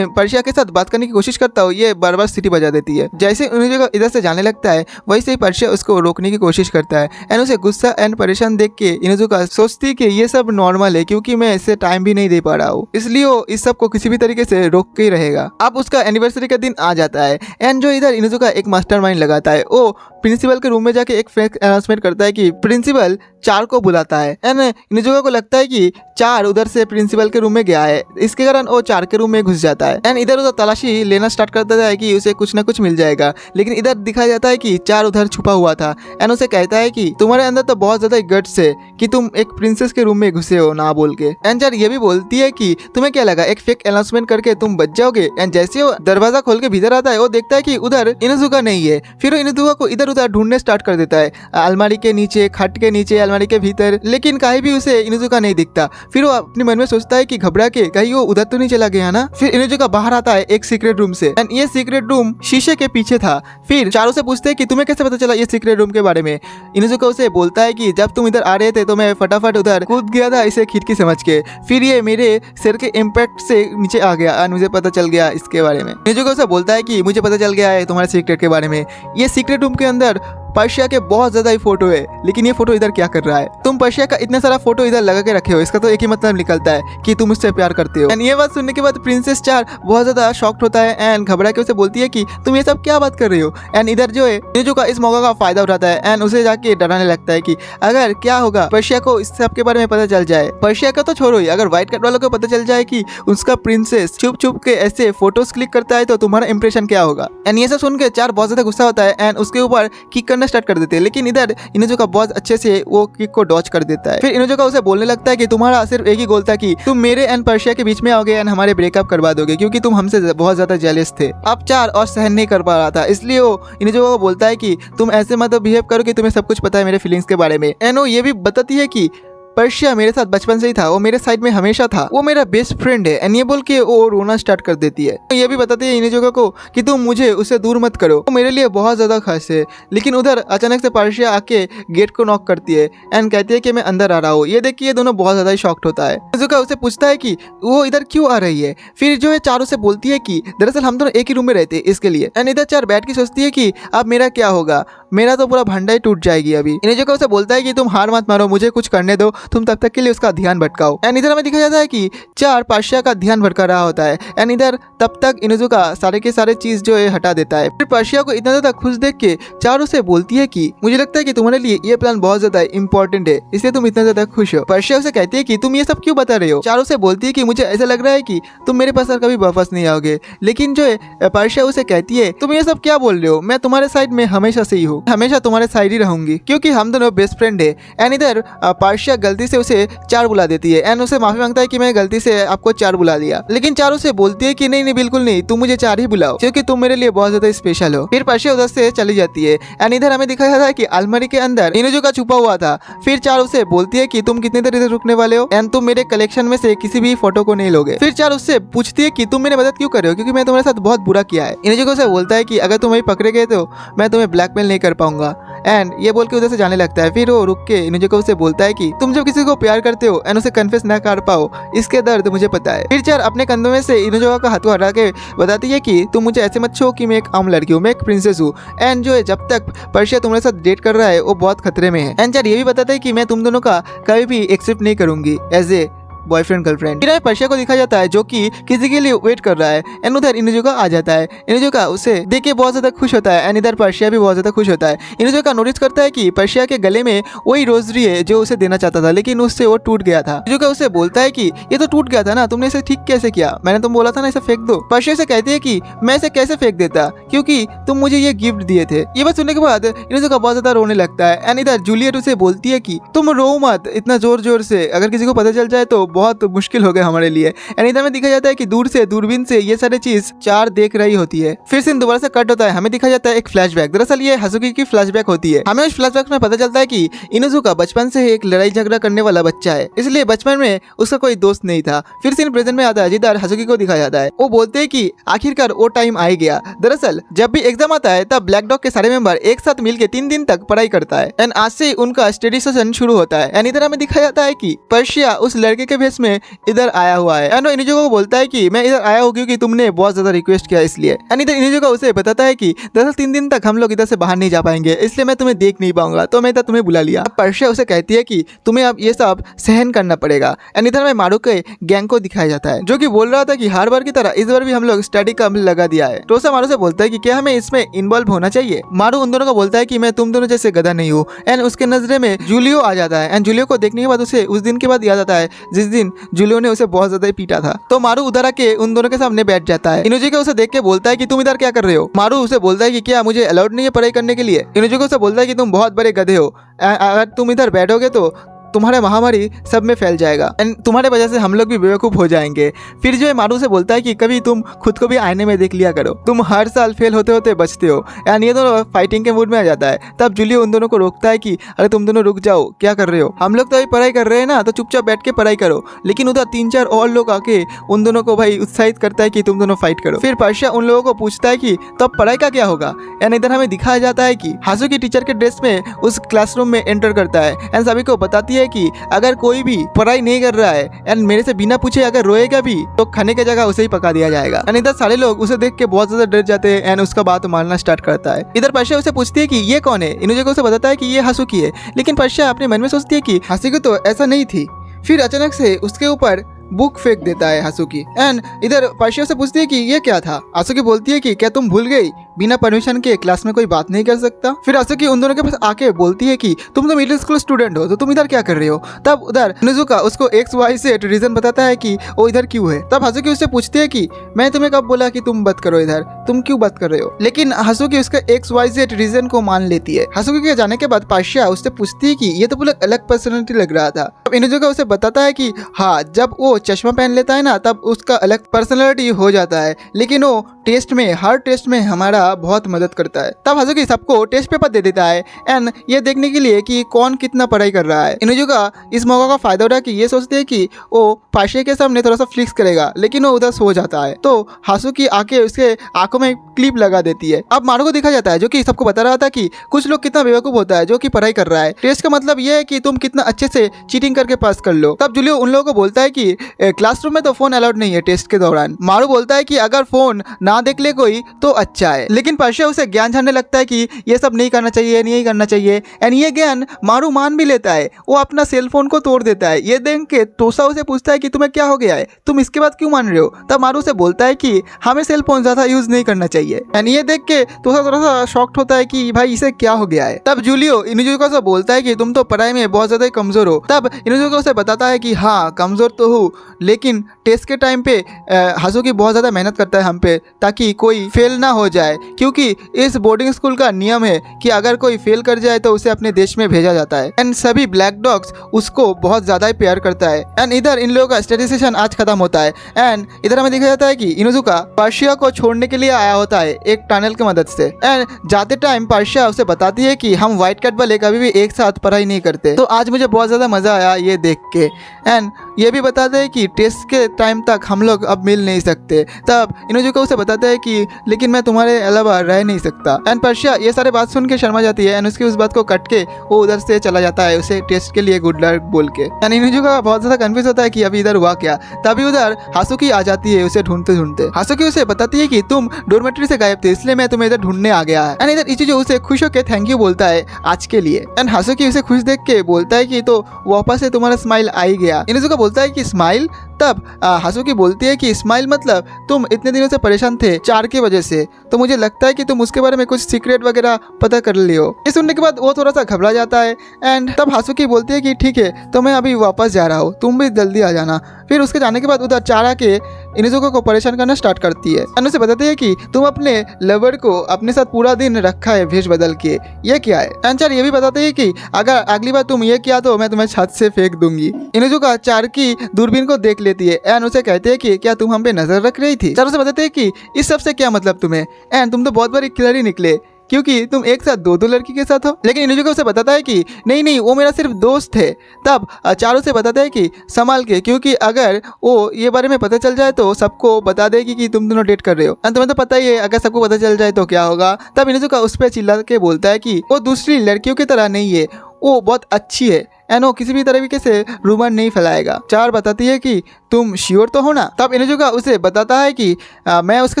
पर्शिया के साथ बात करने की कोशिश करता हूँ ये बार बार सिटी बजा देती है। जैसे इनुजुका इधर से जाने लगता है वैसे ही पर्शिया उसको रोकने की कोशिश करता है एंड उसे गुस्सा एंड परेशान देख के इनुजुका सोचती है कि ये सब नॉर्मल है क्योंकि मैं इससे टाइम भी नहीं दे पा रहा हूँ, इसलिए वो इस सब को किसी भी तरीके से रोक के ही रहेगा। अब उसका एनिवर्सरी का दिन आ जाता है एंड जो इधर इनुजुका एक मास्टरमाइंड लगाता है, वो प्रिंसिपल के रूम में जाके एक फेक अनाउंसमेंट करता है कि प्रिंसिपल चार को बुलाता है एंड इनुजुका को लगता है कि चार उधर से प्रिंसिपल के रूम में गया है, इसके कारण वो चार के रूम में घुस जाता है एंड इधर उधर तलाशी लेना स्टार्ट करता है कि उसे कुछ ना कुछ मिल जाएगा। लेकिन इधर दिखाया जाता है कि चार उधर छुपा हुआ था एंड उसे कहता है कि तुम्हारे अंदर तो बहुत ज्यादा गट्स है कि तुम एक प्रिंसेस के रूम में घुसे हो ना बोल के। एंड चार ये भी बोलती है कि तुम्हें क्या लगा एक फेक अनाउंसमेंट करके तुम बच जाओगे। एंड जैसे वो दरवाजा खोल के भीतर आता है वो देखता है कि उधर इनुजुका नहीं है। फिर वो इनुजुका को इधर उधर ढूंढने स्टार्ट कर देता है, अलमारी के नीचे, खट के नीचे, अलमारी के भीतर, लेकिन कहीं भी उसे इनुजुका नहीं दिखता। फिर वो अपने मन में सोचता है कि घबरा के कहीं वो उधर तो नहीं चला गया ना। फिर इनुजुका बाहर आता है एक सीक्रेट रूम से एंड ये सीक्रेट रूम शीशे के पीछे था। फिर चारों से पूछते हैं कि तुम्हें कैसे पता चला ये सीक्रेट रूम के बारे में। इनुजुका उसे बोलता है कि जब तुम इधर आ रहे थे तो मैं फटाफट उधर कूद गया था इसे खिड़की समझ के, फिर ये मेरे सिर के इम्पैक्ट से नीचे आ गया और मुझे पता चल गया इसके बारे में। इनुजुका उसे बोलता है कि मुझे पता चल गया है तुम्हारे सीक्रेट के बारे में। ये सीक्रेट रूम के अंदर पर्शिया के बहुत ज्यादा ही फोटो है, लेकिन ये फोटो इधर क्या कर रहा है। तुम पर्शिया का इतना सारा फोटो इधर लगा के रखे हो, इसका तो एक ही मतलब निकलता है कि तुम उससे प्यार करते हो। एंड ये बात सुनने के बाद प्रिंसेस चार बहुत ज्यादा शॉक्ड होता है एंड घबरा के उसे बोलती है कि तुम ये सब क्या बात कर रही हो। एंड इधर जो है इनुजुका इस मौका का फायदा उठाता है एंड उसे जाके डराने लगता है कि अगर क्या होगा पर्शिया को इस सब के बारे में पता चल जाए। पर्शिया का तो छोड़ो ही, अगर व्हाइट कैट वालों को पता चल जाए कि उसका प्रिंसेस छुप छुप के ऐसे फोटोज क्लिक करता है तो तुम्हारा इंप्रेशन क्या होगा। एंड ये सब सुन के चार बहुत ज्यादा गुस्सा होता है एंड उसके ऊपर किक करना स्टार्ट कर देते हैं, लेकिन इधर इनुजुका बहुत अच्छे से वो किक को डॉच कर देता है। फिर इनुजुका उसे बोलने लगता है कि तुम्हारा सिर्फ एक ही गोल था कि तुम मेरे एंड पर्शिया के बीच में आओगे एंड हमारे ब्रेकअप करवा दोगे क्योंकि तुम हमसे बहुत ज्यादा जेलस थे। अब चार और सहन नहीं कर पा रहा था, इसलिए वो इनुजुका को बोलता है कि तुम ऐसे मत बिहेव करो कि तुम्हें सब कुछ पता है मेरे फीलिंग्स के बारे में। एंड वो ये भी बताती है कि पर्शिया मेरे साथ बचपन से ही था, वो मेरे साइड में हमेशा था, वो मेरा बेस्ट फ्रेंड है। एंड ये बोल के वो रोना स्टार्ट कर देती है। तो ये भी बताती है इनुजुका को कि तुम मुझे उससे दूर मत करो, वो मेरे लिए बहुत ज्यादा खास है। लेकिन उधर अचानक से पर्शिया आके गेट को नॉक करती है एंड कहती है कि मैं अंदर आ रहा हूँ। ये देख के ये दोनों बहुत ज्यादा शॉक्ड होता है। इनुजुका उसे पूछता है कि वो इधर क्यों आ रही है। फिर जो है चारों से बोलती है कि दरअसल हम दोनों एक ही रूम में रहते हैं इसके लिए। एंड इधर चार बैठ के सोचती है कि अब मेरा क्या होगा। मेरा तो पूरा भंडा ही टूट जाएगी अभी। इनुजुका उसे बोलता है कि तुम हार मत मानो, मुझे कुछ करने दो, तुम तब तक के लिए उसका ध्यान भटकाओ। एंड इधर हमें दिखा जाता है कि चार पर्शिया का ध्यान भटका रहा होता है। एंड इधर तब तक इनुजुका सारे के सारे चीज जो है हटा देता है। फिर पर्शिया को इतना ज्यादा खुश देख के चार उसे बोलती है कि मुझे लगता है कि तुम्हारे लिए ये प्लान बहुत ज्यादा इंपॉर्टेंट है, इसलिए तुम इतना ज्यादा खुश हो। पर्शिया उसे कहती है कि तुम ये सब क्यों बता रहे हो। चार उसे बोलती है कि मुझे ऐसा लग रहा है कि तुम मेरे पास और कभी वापस नहीं आओगे। लेकिन जो है पर्शिया उसे कहती है तुम ये सब क्या बोल रहे हो, मैं तुम्हारे साइड में हमेशा से ही हूँ, हमेशा तुम्हारे साइड ही रहूंगी, क्योंकि हम दोनों बेस्ट फ्रेंड है। एंड इधर पर्शिया गलती से उसे चार बुला देती है। एंड उसे माफी मांगता है कि मैं गलती से आपको चार बुला दिया। लेकिन चार उसे बोलती है कि नहीं नहीं बिल्कुल नहीं, तुम मुझे चार ही बुलाओ, क्योंकि तुम मेरे लिए बहुत ज्यादा स्पेशल हो। फिर पर्शिया उधर से चली जाती है। एंड इधर हमें दिखाया जाता है कि अलमारी के अंदर इनुजुका छुपा हुआ था। फिर चार उसे बोलती है कि तुम कितनी देर इधर रुकने वाले हो, एंड तुम मेरे कलेक्शन में से किसी भी फोटो को नहीं लोगे। फिर चार उससे पूछती है कि तुम मेरी मदद क्यों कर रहे हो, क्योंकि मैं तुम्हारे साथ बहुत बुरा किया है। इनुजुका उसे बोलता है कि अगर तुम वही पकड़े गए तो मैं तुम्हें ब्लैकमेल नहीं कर पाऊंगा। एंड ये बोल के उधर से जाने लगता है। फिर वो रुक के इनुजुका उसे बोलता है कि तुम जब किसी को प्यार करते हो एंड उसे कन्फेस ना कर पाओ, इसके दर्द मुझे पता है। फिर चार अपने कंधों में से इनुजुका का हाथ हटा के बताती है कि तुम मुझे ऐसे मत छो कि मैं एक आम लड़की हूँ, मैं एक प्रिंसेस हूँ। एंड जो है जब तक पर्शिया तुम्हारे साथ डेट कर रहा है वो बहुत खतरे में है। एंड चार ये भी बताता है कि मैं तुम दोनों का कभी भी एक्सेप्ट नहीं करूंगी एज ए बॉयफ्रेंड गर्लफ्रेंड। फिर पर्शिया को दिखा जाता है जो कि किसी के लिए वेट कर रहा है। एंड उधर इनुजुका आ जाता है। इनुजुका उसे देख के बहुत ज्यादा खुश होता है। एंड इधर पर्शिया भी बहुत ज्यादा खुश होता है। इनुजुका नोटिस करता है कि पर्शिया के गले में वही रोजरी है जो उसे देना चाहता था, लेकिन उससे वो टूट गया था। इनुजुका उसे बोलता है कि ये तो टूट गया था ना, तुमने इसे ठीक कैसे किया, मैंने तुम बोला था ना इसे फेंक दो। पर्शिया से कहती है कि मैं इसे कैसे फेंक देता, क्योंकि तुम मुझे ये गिफ्ट दिए थे। ये बात सुनने के बाद इनुजुका बहुत ज्यादा रोने लगता है। एंड इधर जूलियट उसे बोलती है कि तुम रो मत इतना जोर जोर से, अगर किसी को पता चल जाए तो बहुत मुश्किल हो गया हमारे लिए। एंड इधर में दिखा जाता है कि दूर से दूरबीन से ये सारी चीज चार देख रही होती है। फिर सीन दोबारा से कट होता है। हमें दिखा जाता है एक फ्लैशबैक। दरअसल ये हसुकी की फ्लैशबैक होती है। हमें उस फ्लैशबैक में पता चलता है कि इनुजुका बचपन से एक लड़ाई झगड़ा करने वाला बच्चा है, इसलिए बचपन में उसका कोई दोस्त नहीं था। फिर सीन प्रेजेंट में आता है जिधर हसुकी को दिखाया जाता है। वो बोलते हैं कि आखिरकार वो टाइम आ गया। दरअसल जब भी एग्जाम आता है तब ब्लैक डॉग के सारे मेंबर एक साथ मिलकर 3 दिन तक पढ़ाई करता है। एंड आज से उनका स्टडी सेशन शुरू होता है। एंड इधर हमें दिखाया जाता है कि पर्शिया उस लड़के के भेष में इधर आया हुआ है। एंड इनुजुका को बोलता है कि मैं इधर आया हूँ क्योंकि तुमने बहुत ज्यादा रिक्वेस्ट किया इसलिए। एंड इधर इनुजुका उसे बताता है कि दरअसल 3 दिन तक हम लोग इधर से बाहर नहीं जा पाएंगे, इसलिए मैं तुम्हें देख नहीं पाऊंगा, तो मैं इधर तुम्हें बुला लिया। अब पर्शिया उसे कहती है कि तुम्हें अब ये सब सहन करना पड़ेगा। एंड इधर में मारू के गैंग को दिखाया जाता है जो कि बोल रहा था कि हर बार की तरह इस बार भी हम लोग स्टडी का अमल लगा दिया है। टोसा मारू से बोलता है कि क्या हमें इसमें इन्वॉल्व होना चाहिए। मारू उन दोनों को बोलता है कि मैं तुम दोनों जैसे गधा नहीं हूँ। एंड उसके नजरे में जूलियो आ जाता है। एंड जूलियो को देखने के बाद उसे उस दिन के बाद याद आता है जिस दिन जूलियो ने उसे बहुत ज्यादा पीटा था। तो मारू उधर आके उन दोनों के सामने बैठ जाता है। इनुजुका उसे देख के बोलता है कि तुम इधर क्या कर रहे हो। मारू उसे बोलता है कि क्या मुझे अलाउड नहीं है पढ़ाई करने के लिए। इनुजुका उसे बोलता है कि तुम बहुत बड़े गधे हो, अगर तुम इधर बैठोगे तो तुम्हारा महामारी सब में फैल जाएगा एंड तुम्हारे वजह से हम लोग भी बेवकूफ़ हो जाएंगे। फिर जो है मारू से बोलता है कि कभी तुम खुद को भी आईने में देख लिया करो, तुम हर साल फेल होते होते बचते हो। एंड ये दोनों फाइटिंग के मूड में आ जाता है। तब जूलियो उन दोनों को रोकता है कि अरे तुम दोनों रुक जाओ, क्या कर रहे हो, हम लोग तो अभी पढ़ाई कर रहे हैं ना, तो चुपचाप बैठ के पढ़ाई करो। लेकिन उधर 3-4 और लोग आके उन दोनों को भाई उत्साहित करता है कि तुम दोनों फाइट करो। फिर पर्शिया उन लोगों को पूछता है कि तो अब पढ़ाई का क्या होगा। एंड इधर हमें दिखाया जाता है कि हासुकी टीचर के ड्रेस में उस क्लासरूम में एंटर करता है। एंड सभी को बताती है कि अगर कोई भी पढ़ाई नहीं कर रहा है एंड मेरे से बिना पूछे अगर रोएगा भी तो खाने की जगह उसे ही पका दिया जाएगा। एंड इधर सारे लोग उसे देख के बहुत ज्यादा डर जाते हैं एंड उसका बात मानना स्टार्ट करता है। इधर पर्शिया उसे पूछती है कि ये कौन है। इनुजुका उसे बताता है कि ये हासुकी है। लेकिन पर्शिया अपने मन में सोचती है कि हासुकी तो ऐसा नहीं थी। फिर अचानक से उसके ऊपर बुक फेंक देता है हासुकी। एंड इधर पर्शिया से पूछती है कि ये क्या था। हासुकी बोलती है कि क्या तुम भूल गई बिना परमिशन के क्लास में कोई बात नहीं कर सकता। फिर हासुकी उन दोनों के पास आके बोलती है कि तुम तो मिडिल स्कूल स्टूडेंट हो, तो तुम इधर क्या कर रहे हो। तब उधर इनुजुका उसको XYZ रीजन बताता है कि वो इधर क्यों है। तब हासुकी उससे पूछती है कि मैं तुम्हें कब बोला कि तुम बात करो, इधर तुम क्यों बात कर रहे हो। लेकिन हासुकी उसका XYZ रीजन को मान लेती है। हासुकी के जाने के बाद पर्शिया उससे पूछती है कि ये तो पूरा अलग पर्सनैलिटी लग रहा था। अब इनुजुका उसे बताता है कि हाँ, जब वो चश्मा पहन लेता है ना तब उसका अलग पर्सनैलिटी हो जाता है, लेकिन वो टेस्ट में हर टेस्ट में हमारा बहुत मदद करता है। तब हासुकी सबको टेस्ट पेपर दे देता है एंड ये देखने के लिए कि कौन कितना पढ़ाई कर रहा है। इनुजुका इस मौका का फायदा उठा कि ये सोचते हैं कि वो पर्शिया के सामने थोड़ा सा फ्लिक्स करेगा, लेकिन वो उधर सो जाता है। तो हासुकी आके उसके आंखों में क्लिप लगा देती है। अब मारू को दिखा जाता है जो कि सबको बता रहा था कि कुछ लोग कितना बेवकूफ होता है जो कि पढ़ाई कर रहा है। टेस्ट का मतलब ये है कि तुम कितना अच्छे से चीटिंग करके पास कर लो। तब जूलियो उन लोगों को बोलता है कि क्लासरूम में तो फोन अलाउड नहीं है टेस्ट के दौरान। मारू बोलता है कि अगर फोन ना देख ले कोई तो अच्छा है। लेकिन पर्शिया उसे ज्ञान झाड़ने लगता है कि ये सब नहीं करना चाहिए, नहीं करना चाहिए। एंड ये ज्ञान मारू मान भी लेता है। वो अपना सेल फोन को तोड़ देता है। ये देख के तोसा उसे पूछता है कि तुम्हें क्या हो गया है, तुम इसके बाद क्यों मान रहे हो। तब मारू से बोलता है कि हमें सेल फोन ज्यादा यूज नहीं करना चाहिए। एंड ये देख के तोसा थोड़ा सा शॉक्ड होता है कि भाई इसे क्या हो गया है। तब जूलियो इनुजुका से बोलता है कि तुम तो पढ़ाई में बहुत ज्यादा कमजोर हो। तब इनुजुका उसे बताता है कि हाँ कमजोर तो हूँ, लेकिन टेस्ट के टाइम पे हासुकी बहुत ज़्यादा मेहनत करता है हम पे, ताकि कोई फेल ना हो जाए, क्योंकि इस बोर्डिंग स्कूल का नियम है कि अगर कोई फेल कर जाए तो उसे अपने देश में भेजा जाता है। एंड सभी ब्लैक डॉग्स उसको बहुत ज़्यादा ही प्यार करता है। एंड इधर इन लोगों का स्टडी सेशन आज खत्म होता है। एंड इधर हमें देखा जाता है कि इनुजुका पर्शिया को छोड़ने के लिए आया होता है एक टनल की मदद से। एंड जाते टाइम पर्शिया उसे बताती है कि हम व्हाइट कैट वाले कभी भी एक साथ पढ़ाई नहीं करते, तो आज मुझे बहुत ज़्यादा मज़ा आया ये देख के। एंड ये भी बताते हैं कि टेस्ट के टाइम तक हम लोग अब मिल नहीं सकते। तब इनुजुका उसे बताता है कि लेकिन मैं तुम्हारे अलावा रह नहीं सकता। एंड पर्शिया ये सारे बात सुन के शर्मा जाती है। एंड उसकी उस बात को कट के वो उधर से चला जाता है उसे टेस्ट के लिए गुड लक बोल के। एंड इनुजुका बहुत ज़्यादा कंफ्यूज होता है कि अभी इधर हुआ क्या। तभी उधर हासुकी आ जाती है उसे ढूंढते ढूंढते। हासुकी उसे बताती है कि तुम डोरमेट्री से गायब थे, इसलिए मैं तुम्हें इधर ढूंढने आ गया है। एंड इधर इचिजो उसे खुश होकर थैंक यू बोलता है आज के लिए। एंड हासुकी उसे खुश देख के बोलता है कि तो वापस से तुम्हारा स्माइल आ ही गया। इनुजुका बोलता है कि स्माइल। तब हासुकी बोलती है कि स्माइल मतलब तुम इतने दिनों से परेशान थे 4 की वजह से, तो मुझे लगता है कि तुम उसके बारे में कुछ सीक्रेट वगैरह पता कर लियो। ये सुनने के बाद वो थोड़ा सा घबरा जाता है। एंड तब हासुकी बोलती है कि ठीक है तो मैं अभी वापस जा रहा हूँ, तुम भी जल्दी आ जाना। फिर उसके जाने के बाद उधर चारा के इनुजुका को परेशान करना स्टार्ट करती है। एंड उसे बताती है कि तुम अपने लवर को अपने साथ पूरा दिन रखा है भेष बदल के, ये क्या है। एंड चार ये भी बताती है कि अगर अगली बार तुम ये किया तो मैं तुम्हें छत से फेंक दूंगी। इनुजुका चार की दूरबीन को देख लेती है। एंड उसे कहते हैं कि क्या तुम हम पे नजर रख रही थी। चार उसे बताते हैं कि इस सब से क्या मतलब तुम्हें, एंड तुम तो बहुत बड़ी किलर ही निकले, क्योंकि तुम एक साथ दो लड़की के साथ हो। लेकिन इनुजुका उसे बताता है कि नहीं नहीं वो मेरा सिर्फ दोस्त है। तब चारों से बताता है कि संभाल के, क्योंकि अगर वो ये बारे में पता चल जाए तो सबको बता देगी कि तुम दोनों डेट कर रहे हो। तुम्हें तो पता ही है अगर सबको पता चल जाए तो क्या होगा। तब इनुजुका उस पर चिल्ला के बोलता है कि वो दूसरी लड़कियों की तरह नहीं है, वो बहुत अच्छी है एंड वो किसी भी तरीके से रूमर नहीं फैलाएगा। चार बताती है कि तुम श्योर तो हो ना। तब इनुजुका उसे बताता है कि मैं उसके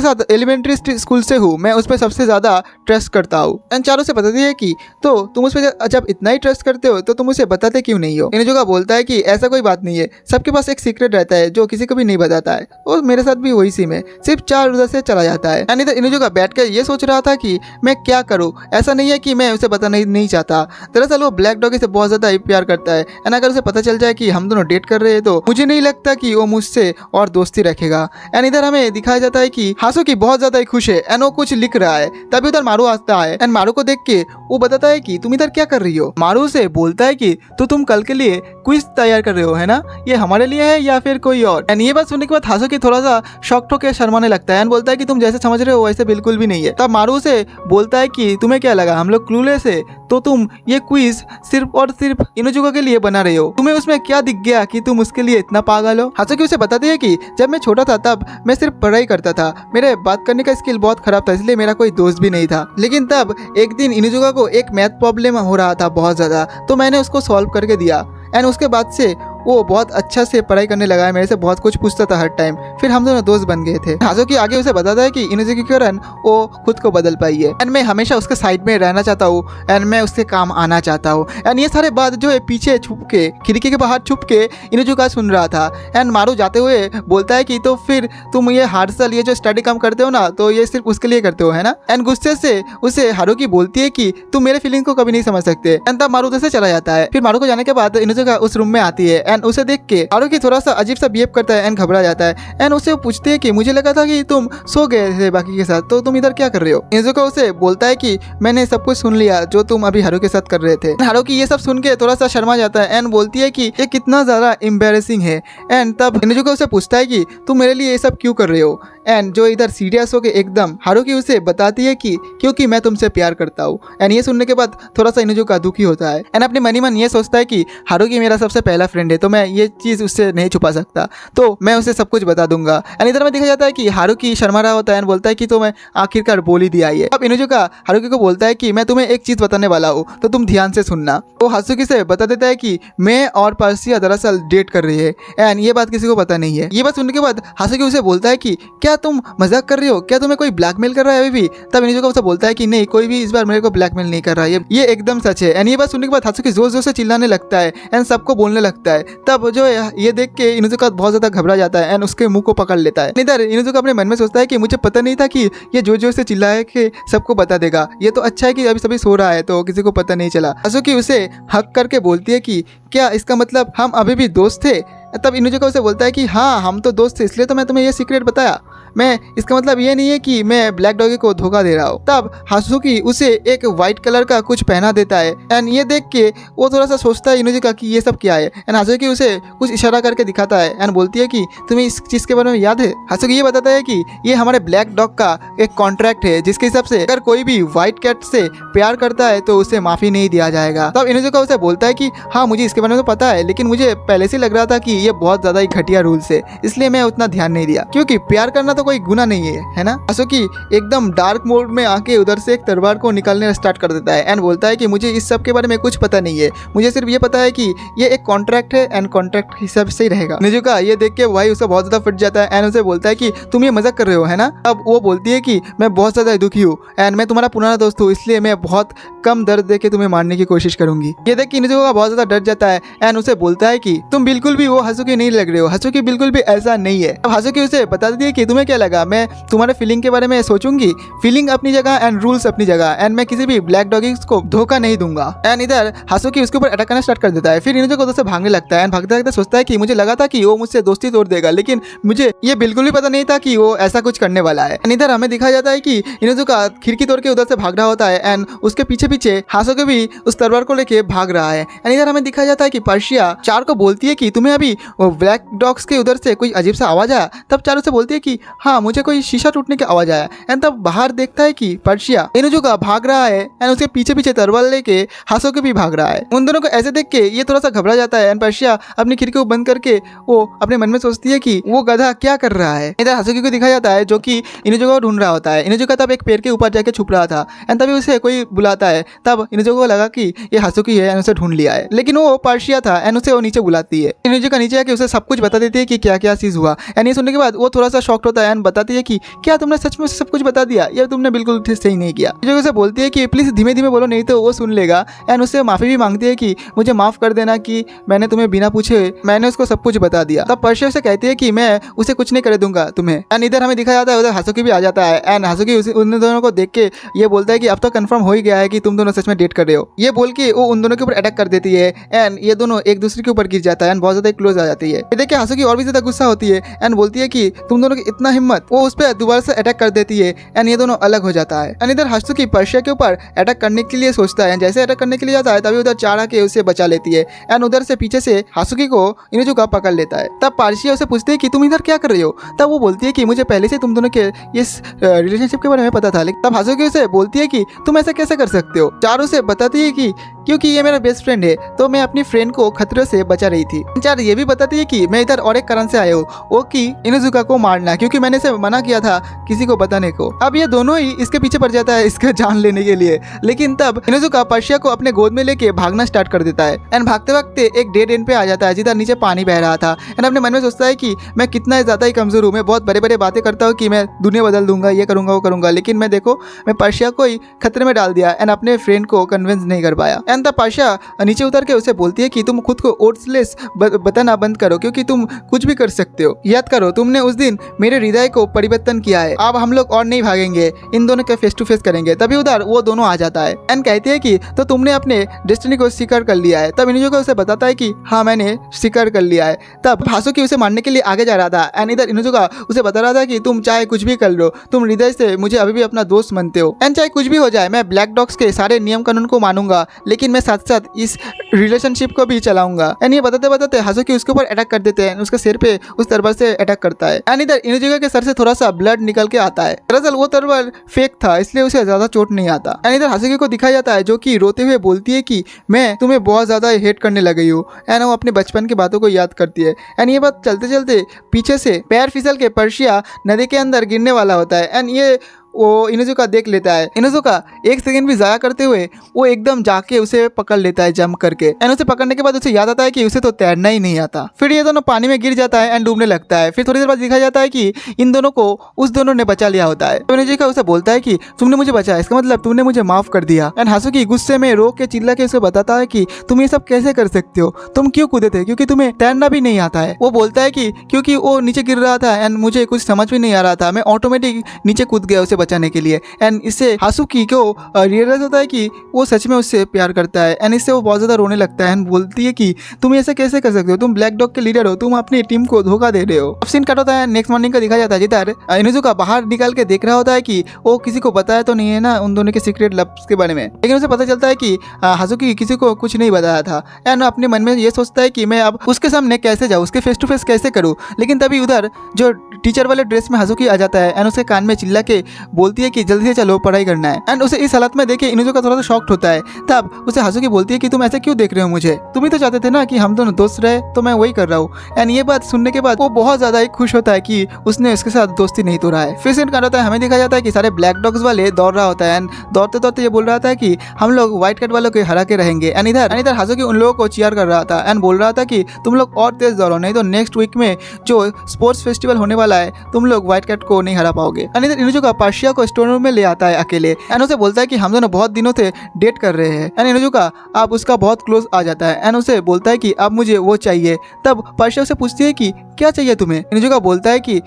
साथ एलिमेंट्री स्कूल से हूँ, मैं उस पर सबसे ज़्यादा ट्रस्ट करता हूँ। एंड चार उसे बताती है कि तो तुम उस पर जब इतना ही ट्रस्ट करते हो तो तुम उसे बताते क्यों नहीं हो। इनुजुका बोलता है कि ऐसा कोई बात नहीं है, सबके पास एक सीक्रेट रहता है जो किसी को भी नहीं बताता है, और मेरे साथ भी वही सीन है। सिर्फ चार उधर से चला जाता है। एंड इधर इनुजुका बैठ कर ये सोच रहा था कि मैं क्या करूँ। ऐसा नहीं है कि मैं उसे बताना नहीं चाहता, दरअसल वो ब्लैक डॉगी से बहुत ज़्यादा प्यार करता है। एंड अगर उसे पता चल जाए कि हम दोनों डेट कर रहे हैं तो मुझे नहीं लगता कि वो मुझसे और दोस्ती रखेगा। एंड इधर हमें दिखाया जाता है कि हासुकी बहुत ज्यादा ही खुश है एंड वो कुछ लिख रहा है। तभी उधर मारू आता है। एंड मारू को देख के वो बताता है कि तुम इधर क्या कर रही हो। मारू से बोलता है कि तो तुम कल के लिए क्विज तैयार कर रहे हो है ना, ये हमारे लिए है या फिर कोई और। एंड ये बात सुनने के बाद हासुकी थोड़ा सा शॉक्ड होकर शर्माने लगता है एंड बोलता है कि तुम जैसे समझ रहे हो वैसे बिल्कुल भी नहीं है। तब मारू से बोलता है कि तुम्हें क्या लगा हम लोग क्लूलेस है, तो तुम ये क्विज सिर्फ और सिर्फ इनुजुका के लिए बना रहे हो, तुम्हें उसमें क्या दिख गया कि तुम उसके लिए इतना पागल हो। हासुकी उसे बताती है कि जब मैं छोटा था तब मैं सिर्फ पढ़ाई करता था, मेरे बात करने का स्किल बहुत खराब था, इसलिए मेरा कोई दोस्त भी नहीं था। लेकिन तब एक दिन इनुजुका को एक मैथ प्रॉब्लम हो रहा था बहुत ज़्यादा, तो मैंने उसको सॉल्व करके दिया। एंड उसके बाद से वो बहुत अच्छा से पढ़ाई करने लगा है, मेरे से बहुत कुछ पूछता था हर टाइम। फिर हम दोनों दोस्त बन गए थे। हासुकी आगे उसे बताता है कि इनुजुकी के कारण वो खुद को बदल पाई है एंड मैं हमेशा उसके साइड में रहना चाहता हूँ एंड मैं उसके काम आना चाहता हूँ। एंड ये सारे बात जो है पीछे छुप के खिड़की के बाहर छुप के इनुजुका सुन रहा था। एंड मारू जाते हुए बोलता है कि तो फिर तुम ये हर साल ये जो स्टडी काम करते हो ना, तो ये सिर्फ उसके लिए करते हो है ना। एंड गुस्से से उसे हारुकी बोलती है कि तुम मेरे फीलिंग को कभी नहीं समझ सकते। एंड तब मारू उधर से चला जाता है। फिर मारू को जाने के बाद इनुजुका उस रूम में आती है एंड उसे देख के हारुकी थोड़ा सा अजीब सा बिहेव करता है एंड घबरा जाता है। एंड उसे पूछते है कि मुझे लगा था कि तुम सो गए थे बाकी के साथ, तो तुम इधर क्या कर रहे हो। इनुजुका उसे बोलता है कि मैंने सब कुछ सुन लिया जो तुम अभी हारुकी के साथ कर रहे थे। हारुकी ये सब सुन के थोड़ा सा शर्मा जाता है एंड बोलती है कि ये कितना ज्यादा एम्बेरसिंग है। एंड तब इनुजुका उसे पूछता है कि तुम मेरे लिए ये सब क्यों कर रहे हो। एंड जो इधर सीरियस हो के एकदम हारुकी उसे बताती है कि क्योंकि मैं तुमसे प्यार करता हूँ। एंड ये सुनने के बाद थोड़ा सा इनुजुका दुखी होता है एंड अपने मनी मन ये सोचता है कि हारुकी मेरा सबसे पहला फ्रेंड है, तो मैं ये चीज़ उससे नहीं छुपा सकता, तो मैं उसे सब कुछ बता दूंगा। एंड इधर में देखा जाता है कि हारुकी शर्मा रहा होता है एंड बोलता है कि तो मैं आखिरकार बोल ही दिया ये। अब इनुजुका हारुकी को बोलता है कि मैं तुम्हें एक चीज़ बताने वाला हूँ, तो तुम ध्यान से सुनना। वो हासुकी से बता देता है कि मैं और पर्सिया दरअसल डेट कर रही है एंड ये बात किसी को पता नहीं है। ये बात सुनने के बाद हासुकी उसे बोलता है कि क्या क्या तुम मजाक कर रही हो? क्या तुम्हें कोई ब्लैकमेल कर रहा है अभी भी? तब इनुजुका उसे बोलता है कि नहीं, कोई भी इस बार मेरे को ब्लैकमेल नहीं कर रहा है, ये एकदम सच है। एंड ये बात सुनने के बाद हात्सुकी जोर जोर से चिल्लाने लगता है एंड सबको बोलने लगता है। तब जो ये देख के इनुजुका बहुत ज्यादा घबरा जाता है एंड उसके मुंह को पकड़ लेता है। इधर इनुजुका अपने मन में सोचता है कि मुझे पता नहीं था कि ये जोर जोर से चिल्लाए के सबको बता देगा। ये तो अच्छा है कि अभी सभी सो रहा है तो किसी को पता नहीं चला। हात्सुकी उसे हक करके बोलती है कि क्या इसका मतलब हम अभी भी दोस्त थे? तब इनुजुका उसे बोलता है कि हाँ, हम तो दोस्त थे, इसलिए तो मैं तुम्हें ये सीक्रेट बताया। मैं इसका मतलब ये नहीं है कि मैं ब्लैक डॉगी को धोखा दे रहा हूँ। तब हात्सुकी उसे एक वाइट कलर का कुछ पहना देता है एंड ये देख के वो थोड़ा सा सोचता है इनुजुका कि ये सब क्या है। एंड हात्सुकी उसे कुछ इशारा करके दिखाता है एंड बोलती है कि तुम्हें इस चीज़ के बारे में याद है? हात्सुकी ये बताता है कि ये हमारे ब्लैक डॉग का एक कॉन्ट्रैक्ट है, जिसके हिसाब से अगर कोई भी व्हाइट कैट से प्यार करता है तो उसे माफ़ी नहीं दिया जाएगा। तब इनुजुका उसे बोलता है कि हाँ, मुझे इसके बारे में तो पता है, लेकिन मुझे पहले से लग रहा था कि ये बहुत ज़्यादा ही घटिया रूल्स है, इसलिए मैं उतना ध्यान नहीं दिया, क्योंकि प्यार करना तो कोई गुनाह नहीं है ना। हात्सुकी एकदम डार्क मोड में आके उधर से एक तलवार को निकालने स्टार्ट कर देता है एंड बोलता है कि मुझे इस सब के बारे में कुछ पता नहीं है, मुझे सिर्फ ये पता है कि ये एक कॉन्ट्रैक्ट है एंड कॉन्ट्रैक्ट हिसाब से ही रहेगा। इनुजुका ये देख के भाई उसे बहुत ज्यादा फट जाता है एंड उसे बोलता है कि तुम ये मजाक कर रहे हो, है ना? अब वो बोलती है कि मैं बहुत ज्यादा दुखी हूँ एंड मैं तुम्हारा पुराना दोस्त हूँ, इसलिए मैं बहुत कम दर्द दे के तुम्हें मारने की कोशिश करूंगी। ये देख के इनुजुका बहुत ज्यादा डर जाता है एंड उसे बोलता है कि तुम बिल्कुल भी वो हात्सुकी नहीं लग रहे हो, हात्सुकी बिल्कुल भी ऐसा नहीं है। अब हात्सुकी उसे बता देती है कि तुम्हें क्या लगा मैं तुम्हारे फीलिंग के बारे में सोचूंगी? फीलिंग अपनी जगह एंड रूल्स अपनी जगह, एंड मैं किसी भी ब्लैक डॉगी को धोखा नहीं दूंगा। एंड इधर हात्सुकी उसके ऊपर अटैक करना स्टार्ट कर देता है। फिर इनुजुका उधर से भागने लगता है एंड भागते भागते सोचता है कि मुझे लगा था कि वो मुझसे दोस्ती तोड़ देगा, लेकिन मुझे ये बिल्कुल भी पता नहीं था कि वो ऐसा कुछ करने वाला है। एंड इधर हमें दिखाया जाता है कि इनुजुका खिड़की तोड़ के उधर से भाग रहा होता है एंड उसके पीछे पीछे हात्सुकी भी उस तलवार को लेके भाग रहा है। एंड इधर हमें दिखाया जाता है कि पर्शिया चार को बोलती है कि तुम्हें अभी वो ब्लैक डॉग्स के उधर से कोई अजीब सा आवाज आया। तब चार उसे बोलती है कि हाँ, मुझे कोई शीशा टूटने की आवाज आया। एंड तब बाहर देखता है कि पर्शिया इनुजुका भाग रहा है एंड उसके पीछे पीछे तलवार लेके हात्सुकी भी भाग रहा है। उन दोनों को ऐसे देख के ये थोड़ा सा घबरा जाता है एंड पर्शिया अपनी खिड़की को बंद करके वो अपने मन में सोचती है कि वो गधा क्या कर रहा है। इधर हात्सुकी को दिखाया जाता है जो कि इनुजुका को ढूंढ रहा होता है। इनुजुका तब एक पेड़ के ऊपर जाके छुप रहा था एंड तभी उसे कोई बुलाता है। तब इनुजुका को लगा कि ये हात्सुकी है एंड उसे ढूंढ लिया है, लेकिन वो पर्शिया था एंड उसे वो नीचे बुलाती है। इनुजुका नीचे आके उसे सब कुछ बता देती है कि क्या क्या चीज हुआ। एंड ये सुनने के बाद वो थोड़ा सा शॉक्ड होता है एंड बताती है कि क्या तुमने सच में सब कुछ बता दिया? या तुमने बिल्कुल सही नहीं किया। इनुजुका से बोलती है कि प्लीज धीमे धीमे बोलो, नहीं तो वो सुन लेगा। एंड उससे माफी भी मांगती है कि मुझे माफ कर देना कि मैंने तुम्हें बिना पूछे मैंने उसको सब कुछ बता दिया। तब पर्शिया से कहती है कि मैं उसे कुछ नहीं कर दूंगा तुम्हें। एंड इधर हमें दिखाया जाता है उधर हात्सुकी भी आ जाता है एंड हात्सुकी उन दोनों को देख के ये बोलता है कि अब तो कंफर्म हो ही गया है कि तुम दोनों सच में डेट कर रहे हो। ये बोल के वो उन दोनों के ऊपर अटैक कर देती है एंड ये दोनों एक दूसरे के ऊपर गिर जाता है एंड बहुत ज्यादा क्लोज आ जाती है। ये देख के हात्सुकी और भी ज्यादा गुस्सा होती है एंड बोलती है कि तुम दोनों की इतना हिम्मत। वो उस पर दोबारा से अटैक कर देती है एंड ये दोनों अलग हो जाता है। एंड इधर हात्सुकी पर्शिया के ऊपर अटैक करने के लिए सोचता है। जैसे अटैक करने के लिए जाता है तभी उधर चार आके उसे बचा लेती है एंड उधर से पीछे से हात्सुकी को इनुजुका पकड़ लेता है। तब पर्शिया उसे पूछती है कि तुम इधर क्या कर रही हो? तब वो बोलती है कि मुझे पहले से तुम दोनों के इस रिलेशनशिप के बारे में पता था। तब हात्सुकी उसे बोलती है कि तुम ऐसा कैसे कर सकते हो? चार उसे बताती है कि क्योंकि ये मेरा बेस्ट फ्रेंड है तो मैं अपनी फ्रेंड को खतरे से बचा रही थी। चार ये भी बताती है कि मैं इधर और एक कारण से आया हूँ, वो कि इनुजुका को मारना, क्योंकि मैंने इसे मना किया था किसी को बताने को। अब ये दोनों ही इसके पीछे पड़ जाता है इसका जान लेने के लिए, लेकिन तब इनुजुका पर्शिया को अपने गोद में लेके भागना स्टार्ट कर देता है एंड भागते भागते एक डेड एंड पे आ जाता है जिधर नीचे पानी बह रहा था। एंड अपने मन में सोचता है कि मैं कितना ज्यादा ही कमजोर हूँ, मैं बहुत बड़े बड़े बातें करता हूँ कि मैं दुनिया बदल दूंगा, ये करूंगा वो करूंगा, लेकिन मैं देखो मैं पर्शिया को ही खतरे में डाल दिया एंड अपने फ्रेंड को कन्विंस नहीं कर पाया। एंड तब पर्शिया नीचे उतर के उसे बोलती है कि तुम खुद को ओट्सलेस बताना बंद करो, क्योंकि तुम कुछ भी कर सकते हो। याद करो तुमने उस दिन मेरे हृदय को परिवर्तन किया है, अब हम लोग और नहीं भागेंगे, इन दोनों के फेस टू फेस करेंगे। तभी उधर वो दोनों आ जाता है एंड कहती है कि तो तुमने अपने डेस्टिनी को स्वीकार कर लिया है। तब इनुजुका उसे बताता है कि हाँ मैंने स्वीकार कर लिया है। तब हात्सुकी उसे मारने के लिए आगे जा रहा था एंड इधर इनुजुका उसे बता रहा था कि तुम चाहे कुछ भी कर लो, तुम हृदय से मुझे अभी भी अपना दोस्त मानते हो एंड चाहे कुछ भी हो जाए मैं ब्लैक डॉग्स के सारे नियम कानून को मानूंगा, लेकिन मैं साथ साथ इस रिलेशनशिप को भी चलाऊंगा। एंड ये बताते बताते हात्सुकी उसके ऊपर अटैक कर देते हैं, उसके सिर पे उस तलवार से अटैक करता है एंड इधर इनुजुका के सर से थोड़ा सा ब्लड निकल के आता है। दरअसल वो तलवार फेक था इसलिए उसे ज्यादा चोट नहीं आता। एंड इधर हात्सुकी को दिखाया जाता है जो कि रोते हुए बोलती है कि मैं तुम्हें बहुत ज्यादा हेट करने लगी हूँ एंड वो अपने बचपन की बातों को याद करती है। एंड ये बात चलते चलते पीछे से पैर फिसल के पर्शिया नदी के अंदर गिरने वाला होता है एंड ये वो इनुजुका देख लेता है। इनुजुका एक सेकंड भी जाया करते हुए वो एकदम जाके उसे पकड़ लेता है जंप करके। एंड उसे पकड़ने के बाद उसे याद आता है कि उसे तो तैरना ही नहीं आता। फिर ये दोनों पानी में गिर जाता है एंड डूबने लगता है। फिर थोड़ी देर बाद दिखाया जाता है कि इन दोनों को उस दोनों ने बचा लिया होता है। तो इनुजुका उसे बोलता है कि तुमने मुझे बचाया, इसका मतलब तुमने मुझे माफ कर दिया। एंड हासुकी गुस्से में रो के चिल्ला के उसे बताता है कि तुम ये सब कैसे कर सकते हो, तुम क्यों कूदे थे, क्योंकि तुम्हें तैरना भी नहीं आता है। वो बोलता है कि क्योंकि वो नीचे गिर रहा था एंड मुझे कुछ समझ में नहीं आ रहा था, मैं ऑटोमेटिक नीचे कूद गया उसे बचाने के लिए। एंड इससे हासुकी को रियलाइज होता है कि वो सच में उससे प्यार करता है। एंड इससे वो बहुत ज्यादा रोने लगता है एंड बोलती है कि तुम ऐसे कैसे कर सकते हो, तुम ब्लैक डॉग के लीडर हो, तुम अपनी टीम को धोखा दे रहे हो। अब सीन कट होता है, नेक्स्ट मॉर्निंग का दिखाया जाता है जिधर इनुजुका बाहर निकाल के देख रहा होता है कि वो किसी को बताया तो नहीं है ना उन दोनों के सीक्रेट लव्स के बारे में। लेकिन उसे पता चलता है कि हासुकी किसी को कुछ नहीं बताया था। एंड अपने मन में ये सोचता है कि मैं अब उसके सामने कैसे जाऊँ, उसके फेस टू फेस कैसे करूँ। लेकिन तभी उधर जो टीचर वाले ड्रेस में हासुकी आ जाता है एंड उसके कान में चिल्ला के बोलती है कि जल्दी से चलो पढ़ाई करना है। एंड उसे इस हालत में देखे इनुजुका थोड़ा सा शॉक्ड होता है। तब उसे हासुकी बोलती है कि तुम ऐसे क्यों देख रहे हो मुझे, तुम ही तो चाहते थे ना कि हम दोनों दोस्त रहे, तो मैं वही कर रहा हूँ। एंड ये बात सुनने के बाद वो बहुत ज्यादा ही खुश होता है कि उसने उसके साथ दोस्ती नहीं तोड़ा है। फिर सीन कट होता है, हमें दिखाया जाता है कि सारे ब्लैक डॉग्स वाले दौड़ रहा होता है एंड दौड़ते दौड़ते ये बोल रहा था कि हम लोग व्हाइट कैट वालों को हरा के रहेंगे। एंड इधर हासुकी उन लोगों को चीयर कर रहा था एंड बोल रहा था कि तुम लोग और तेज दौड़ो, नहीं तो नेक्स्ट वीक में जो स्पोर्ट्स फेस्टिवल होने वाला है तुम लोग व्हाइट कैट को नहीं हरा पाओगे। एंड इधर इनुजुका पार्शिया को स्टोर रूम में ले आता है अकेले एंड उसे बोलता है कि हम दोनों बहुत दिनों से डेट कर रहे हैं। एंड इनुजुका अब उसका बहुत क्लोज आ जाता है एंड उसे बोलता है कि अब मुझे वो चाहिए। तब पार्शिया उसे पूछती है कि क्या चाहिए तुम्हें। इनुजुका बोलता है कि